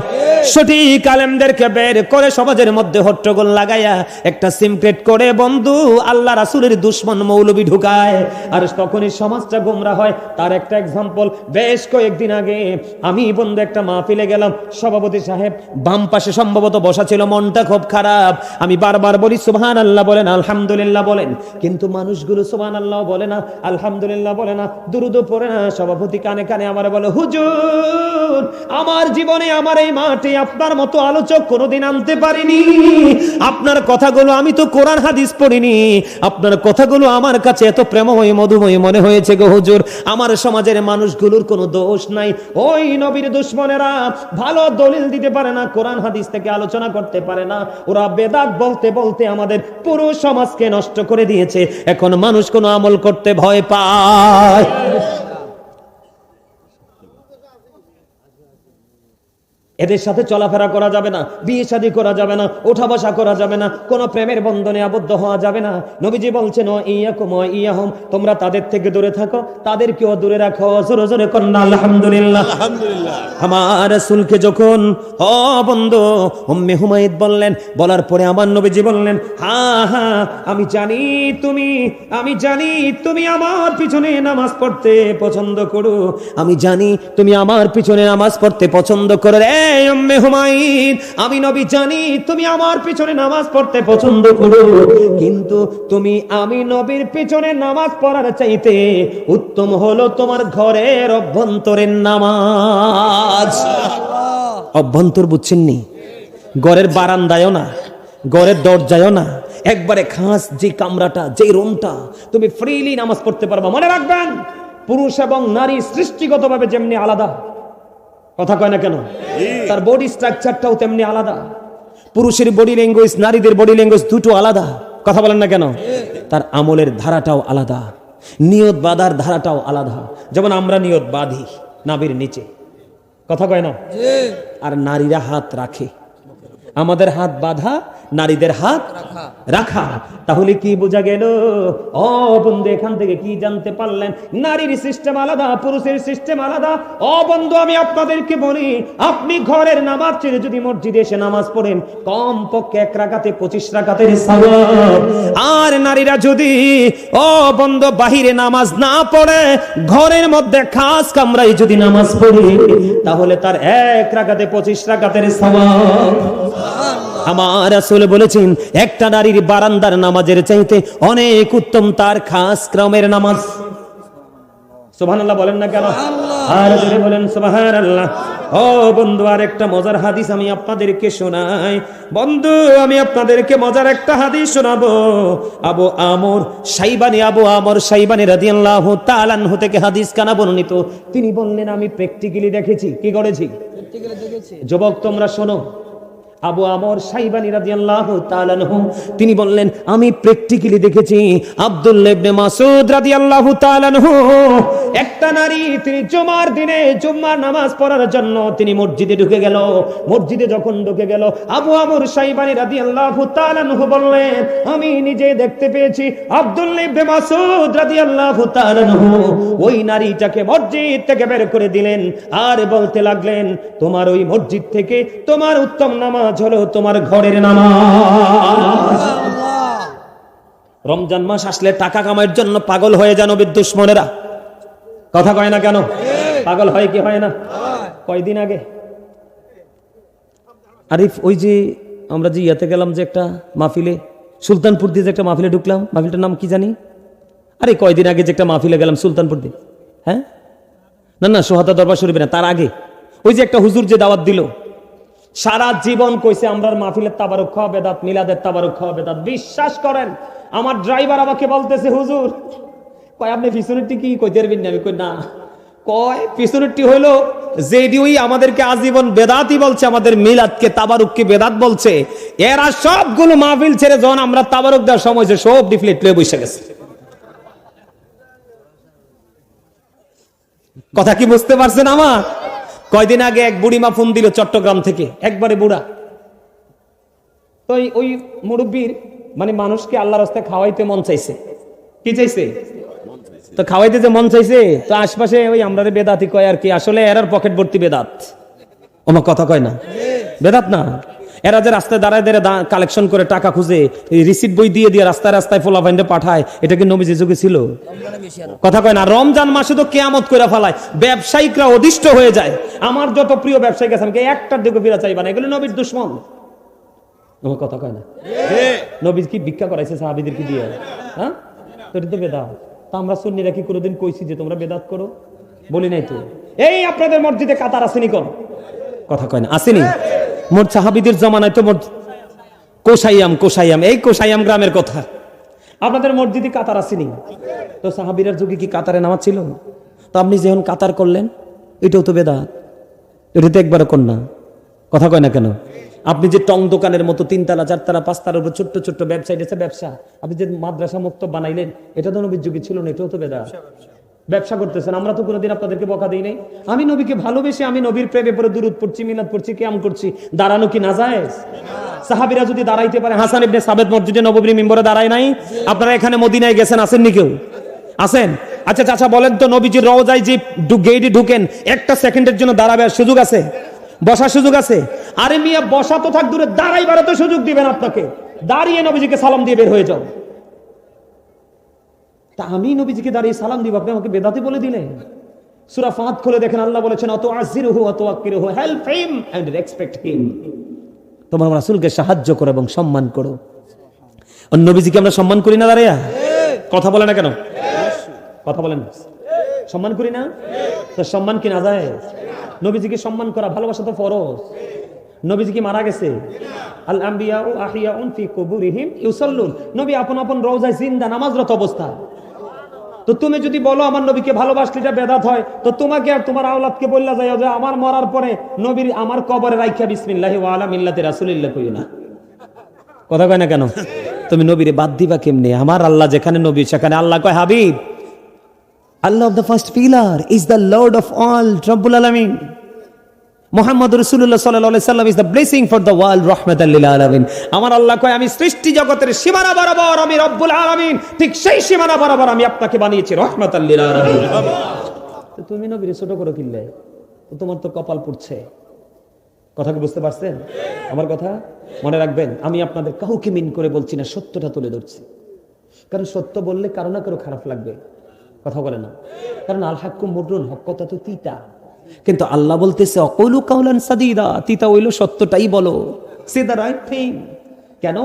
Speaker 1: সঠিক আলেমদেরকে বের করে সমাজের মধ্যে হট্টগোল লাগায়া একটা সিমক্রেট করে বন্ধু আল্লাহ রাসূলের দুশমন মৌলবী ঢুকায়, আর তখনই সমাজটা গোমরা হয়। তার একটা এক্সাম্পল, বেশ কয়েকদিন আগে আমি বন্ধু একটা মাহফিলে গেলাম, সভাপতি সাহেব বাম পাশে সম্ভবত বসা ছিল, মনটা খুব খারাপ। আমি বারবার বলি সুবহানাল্লাহ বলেন, আলহামদুলিল্লাহ বলেন, কিন্তু মানুষগুলো সুবহানাল্লাহ বলে না, আলহামদুলিল্লাহ বলে না, দুরূদ পড়ে না। সভাপতি কানে কানে আমার বলে, হুজুর, আমার জীবনে আমার এই মাঠে আপনার মতো আলোচক কোনোদিন আনতে পারিনি। আপনার কথাগুলো, আমি তো কোরআন হাদিস পড়িনি, আপনার কথাগুলো আমার কাছে এত প্রেমময় মধুময় মনে হয়েছে গো হুজুর। আমার সমাজের মানুষগুলোর কোনো দোষ নাই, ওই নবীর দুশমনেরা ভালো দলিল দিতে পারে না, কোরআন হাদিস থেকে আলোচনা করতে পারে না, ওরা বেদাত বলতে বলতে আমাদের পুরো সমাজকে নষ্ট করে দিয়েছে। এখন মানুষ কোনো আমল করতে ভয় পায়। এদের সাথে চলাফেরা করা যাবে না, বিয়ে শাদী করা যাবে না, ওঠা বসা করা যাবে না, কোনো প্রেমের বন্ধনে আবদ্ধ হওয়া যাবে না। নবীজি বলছেন, ইয়াকুম ওয়া ইয়াহুম, তোমরা তাদের থেকে দূরে থাকো, তাদেরকেও দূরে রাখো। জোরে জোরে কন্না আলহামদুলিল্লাহ।
Speaker 2: আলহামদুলিল্লাহ।
Speaker 1: আমার রাসূলকে যখন বন্ধু উম্মে হুমায়দ বললেন, বলার পরে আমার নবীজি বললেন, হ্যাঁ হ্যাঁ, আমি জানি তুমি আমার পিছনে নামাজ পড়তে পছন্দ করো, আমি জানি তুমি আমার পিছনে নামাজ পড়তে পছন্দ করো রে উম্মে হুমায়দ, আমি নবী জানি তুমি আমার পিছনে নামাজ পড়তে পছন্দ করো, কিন্তু তুমি আমি নবীর পিছনে নামাজ পড়ার চাইতে উত্তম হলো তোমার ঘরের অভ্যন্তরের নামাজ। অভ্যন্তর বুঝছেননি? ঘরের বারান্দায়ও না, ঘরের দরজায়ও না, একবারে খাস যে কামরাটা, যে রুমটা, তুমি ফ্রিলি নামাজ পড়তে পারবা। মনে রাখবেন, পুরুষ এবং নারী সৃষ্টিগতভাবে যেমনি আলাদা, কথা কয় না কেন, তার বডি স্ট্রাকচারটাও তেমনি আলাদা। পুরুষের বডি ল্যাঙ্গুয়েজ, নারীদের বডি ল্যাঙ্গুয়েজ দুটো আলাদা, কথা বলেন না কেন? তার আমলের ধারাটাও আলাদা, নিয়ত বাঁধার ধারাটাও আলাদা। যেমন আমরা নিয়ত বাঁধি নাভির নিচে, কথা কয় না, আর নারীরা হাত রাখে। আমাদের হাত বাঁধা, নারীদের হাত রাখা। তাহলে কি বোঝা গেল? বন্ধু, এখান থেকে কি জানতে পারলেন? নারীর সিস্টেম আলাদা, পুরুষের সিস্টেম আলাদা। বন্ধু, আমি আপনাদেরকে বলি, আপনি ঘরের নামাজ ছেড়ে যদি মসজিদে এসে নামাজ পড়েন, কম পক্ষে 1 রাকাতে 25 রাকাতের সওয়াব। আর নারীরা যদি বন্ধু বাহিরে নামাজ না পড়ে, ঘরের মধ্যে খাস কামরায় যদি নামাজ পড়ে, তাহলে তার 1 রাকাতে 25 রাকাতের সওয়াব। আমার রাসূল বলেছেন, একটা নারীর বারান্দার নামাজের চাইতে অনেক উত্তম তার খাস ক্রমের নামাজ। সুবহানাল্লাহ বলেন না কেন? আর জোরে বলেন সুবহানাল্লাহ। বন্ধু, আর একটা মজার হাদিস আমি আপনাদেরকে শোনাই। বন্ধু, আমি আপনাদেরকে মজার একটা হাদিস শোনাবো। আবু আমর শাইবানী রাদিয়াল্লাহু তাআলা আনহু থেকে হাদিস কানা বর্ণিত। তিনি বললেন, আমি প্র্যাকটিক্যালি দেখেছি। কি করেছি? প্র্যাকটিক্যালি দেখেছি। যুবক, তোমরা শোনো, আবু আমর শাইবানী রাদিয়াল্লাহু তাআলা আনহু তিনি বললেন, আমি প্র্যাকটিক্যালি দেখেছি আব্দুল্লাহ ইবনে মাসউদ রাদিয়াল্লাহু তাআলা আনহু, একটা নারী তিনি জুমার দিনে জুম্মার নামাজ পড়ার জন্য তিনি মসজিদে ঢুকে গেল। মসজিদে যখন ঢুকে গেল, আবু আমর শাইবানী রাদিয়াল্লাহু তাআলা আনহু বললেন, আমি নিজে দেখতে পেয়েছি আব্দুল্লাহ ইবনে মাসউদ রাদিয়াল্লাহু তাআলা আনহু ওই নারীটাকে মসজিদ থেকে বের করে দিলেন, আর বলতে লাগলেন, তোমার ওই মসজিদ থেকে তোমার উত্তম নামাজ হলো তোমার ঘরের নামাজ। রমজান মাস আসলে টাকা কামাইয়ের জন্য পাগল হয়ে যান নবীর দুশমনেরা। কথা কয় না কেন? পাগল হয় কি হয় না? কয়দিন আগে আরিফ, ওই যে আমরা যে ইয়াতে গেলাম, যে একটা মাহফিলে, সুলতানপুর দিয়ে যে একটা মাহফিলে ঢুকলাম, মাহফিলটার নাম কি জানি? আরে কয়দিন আগে যে একটা মাহফিলে গেলাম সুলতানপুর দিয়ে, হ্যাঁ না না সোহাদা দরবার শরীফে না, তার আগে ওই যে একটা হুজুর যে দাওয়াত দিল, সারা জীবন কইছে আমরা মাহফিলের তাবারুক খাওয়া বেদাত, মিলাদের তাবারুক খাওয়া বেদাত। বিশ্বাস করেন আমার ড্রাইভার আমাকে বলতেছে, হুজুর কয় আপনি পিছনেরটি কি কইতে পারবেন না? আমি কই না। কয় পিছনেরটি হইলো জেডিওই আমাদেরকে আজীবন বেদাতই বলছে, আমাদের মিলাদকে তাবারুককে বেদাত বলছে। এরা সবগুলো মাহফিল ছেড়ে যখন আমরা তাবারুক দেওয়ার সময় যে সব ডিফলেট লয়ে বসে গেছে। কথা কি বুঝতে পারছেন আমার? কয়দিন আগে এক বুড়িমা ফোন দিল চট্টগ্রাম থেকে, একবারে বুড়া। তো ওই মুরব্বীর মানে মানুষকে আল্লাহর রাস্তায় খাওয়াইতে মন চাইছে। কি চাইছে? তো খাওয়াইতে যে মন চাইছে, তো আশপাশে ওই আমরা বেদাতি কয় আর কি, আসলে এরার পকেট ভর্তি বেদাত। আমার কথা কয় না, বেদাত না। এরা যে রাস্তায় দাঁড়ায় দাঁড়ায় কালেকশন করে টাকা খুঁজে রিসিট বই দিয়ে দিয়ে রাস্তায় রাস্তায় ফোলা ফাইন্ডে পাঠায়, এটা কি নবীজি যুগে ছিল? কথা কয় না। রমজান মাসে তো কিয়ামত করে ফেলায়, ব্যবসায়িকরা অদিষ্ট হয়ে যায়। আমার যত প্রিয় ব্যবসায়িক আছে, আমাকে একটার দিকে ফিরা চাইবা না, এগুলো নবীর দুশমন। আমার কথা কয় না। নবী কি ভিক্ষা করাইছে সাহাবীদের কি দিয়ে? হ্যাঁ, তো এটা তো বেদাত। তা আমরা সুন্নিরা কি কোনোদিন কইছি যে তোমরা বেদাত করো? বলি নাই তো। এই আপনাদের মসজিদে কাতার আসেনি কোন? কথা কয় না, আসেনি? মোট সাহাবীদের জমানায় তো কোসাইয়াম এই কোসাইয়াম গ্রামের কথা। আপনাদের মসজিদে কাতার আসেনি? তো সাহাবীরার যুগে কি কাতারে নামাজ ছিল? তো আপনি যখন কাতার করলেন, এটাও তো বেদাত। এটা তো একবারও কর না। কথা কয় না কেন? আপনি যে টং দোকানের মতো 3 তলা 4 তলা 5 তলার উপর ছোট্ট ছোট্ট ব্যবসা, আপনি যে মাদ্রাসা মুক্ত বানাইলেন, এটা তো নবীর যুগে ছিল না, এটাও তো বেদাত। ব্যবসা করতেছেন, আমরা তো কোনোদিন আপনাদেরকে বকা দিই নাই। আমি নবীকে ভালোবেসে, আমি নবীর প্রেমে পড়ে দুরূদ পড়ছি, মিলাদ পড়ছি, কিয়াম করছি, দাঁড়ানো কি নাজায়েজ? সাহাবীরা যদি দাঁড়াইতে পারে, হাসান ইবনে সাবেত মসজিদে নববীর মিম্বরে দাঁড়ায় নাই? আপনারা এখানে মদিনায় গেছেন, আসেননি কেউ? আসেন? আচ্ছা চাচা বলেন তো, নবীজির রওজায় যে গেটে ঢুকেন, একটা সেকেন্ডের জন্য দাঁড়াবার সুযোগ আছে? বসার সুযোগ আছে? আরে মিয়া, বসা তো থাক দূরে, দাঁড়াইবারও তো সুযোগ দিবেন আপনাকে। দাঁড়িয়ে নবীজিকে সালাম দিয়ে বের হয়ে যাও। তা আমি নবীজিকে দাঁড়িয়ে সালাম দিব, আপনি আমাকে বেদাতি বলে দিলেন? সূরা ফাত খুলে দেখেন, আল্লাহ বলেছেন অত আজিরহু অত আকিরহু, help him and respect him. তোমার রাসূলকে সাহায্য করো এবং সম্মান করো। আর নবীজিকে আমরা সম্মান করি না দাঁড়িয়ে? কথা বলে না কেন? কথা বলেন, সম্মান করি না? তো সম্মান কি না যায়? নবীজিকে সম্মান করা, ভালোবাসা তো ফরজ। নবীজি কি মারা গেছে? আল আম্বিয়াউ আহিয়াউন ফি কুবুরিহিম ইউসাল্লুন। নবী আপন আপন রওজায় জিন্দা নামাজরত অবস্থা। তো তুমি যদি বলো আমার নবীকে ভালোবাসলে এটা বেদাত হয়, তো তোমাকে আর তোমার আওলাদকে বললা যায় যে আমার মরার পরে নবীর আমার কবরে রাইখা বিসমিল্লাহি ওয়া আলা মিল্লাতি রাসূলিল্লাহ কইও না। কথা কয় না কেন? তুমি নবীরে বাদ দিবা কেমনে? আমার আল্লাহ যেখানে নবী সেখানে আল্লাহ কয় হাবিব। আল্লাহ of the first pillar is the lord of all, রব্বুল আলামিন। মুহাম্মদ রাসূলুল্লাহ সাল্লাল্লাহু আলাইহি সাল্লাম is the blessing for the world, রাহমাতাল লিল আলামিন। আমার আল্লাহ কয় আমি সৃষ্টি জগতের সীমানা বরাবর আমি রব্বুল আলামিন, ঠিক সেই সীমানা বরাবর আমি আপনাকে বানিয়েছি রাহমাতাল লিল আলামিন। তো তুমি নবীরে ছোট করে কিনলে, তো তোমার তো কপাল পুড়ছে। কথা কি বুঝতে পারছেন আমার কথা? মনে রাখবেন, আমি আপনাদের কাউকে মিন করে বলছি না, সত্যটা তুলে ধরছি। কারণ সত্য বললে কারো না কারো খারাপ লাগবে। কথা বলে না? কারণ আল হাক্কু মুররুন, হক কথা তো তিতা। কিন্তু আল্লাহ বলতেছে অকুলু কাউলান সাদীদা, তিতা হইলো সত্যটাই বলো, সে দ্য রাইট থিং। কেন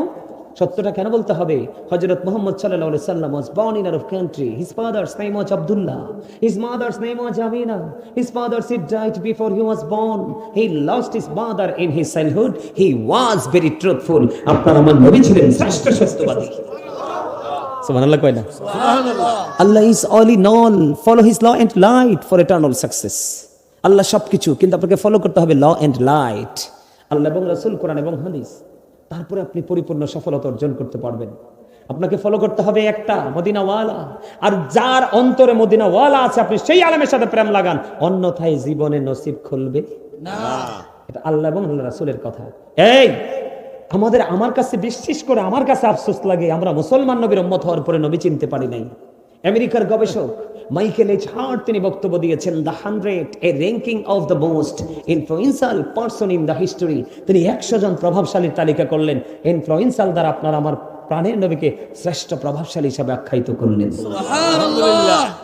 Speaker 1: সত্যটা কেন বলতে হবে? হযরত মুহাম্মদ সাল্লাল্লাহু আলাইহি সাল্লাম was born in our country. His father's name was Abdullah. His mother's name was Amina. His father died before he was born. He lost his mother in his childhood. He was very truthful. আপনার আমার নবী ছিলেন শ্রেষ্ঠ সত্যবাদী। সুবহানাল্লাহ কয় না? সুবহানাল্লাহ। Allah is all in all. Follow his law and light for eternal success. আল্লাহ সবকিছু, কিন্তু আপনাকে ফলো করতে হবে ল এন্ড লাইট, আল্লাহ এবং রাসূল, কোরআন এবং হাদিস। তারপরে আপনি পরিপূর্ণ সফলতা অর্জন করতে পারবেন। আপনাকে ফলো করতে হবে একটা মদিনাওয়ালা, আর যার অন্তরে মদিনাওয়ালা আছে আপনি সেই আলেমের সাথে প্রেম লাগান, অন্যথায় জীবনে নসিব খুলবে না। এটা আল্লাহ এবং আল্লাহ রাসূলের কথা। এই আমার কাছে বিশেষ করে আমার কাছে আফসোস লাগে, আমরা মুসলমান নবীর উম্মত হওয়ার পরে নবী চিনতে পারি নাই। আমেরিকার গবেষক মাইকেল এইচ হার্ট তিনি বক্তব্য দিয়েছেন, the 100 A ranking of the most influential person in the history. তিনি 100 জন প্রভাবশালীর তালিকা করলেন। ইনফ্লুয়েন্সিয়াল দ্বারা আপনার আমার প্রাণের নবীকে শ্রেষ্ঠ প্রভাবশালী হিসাবে আখ্যায়িত করলেন।
Speaker 2: আলহামদুলিল্লাহ।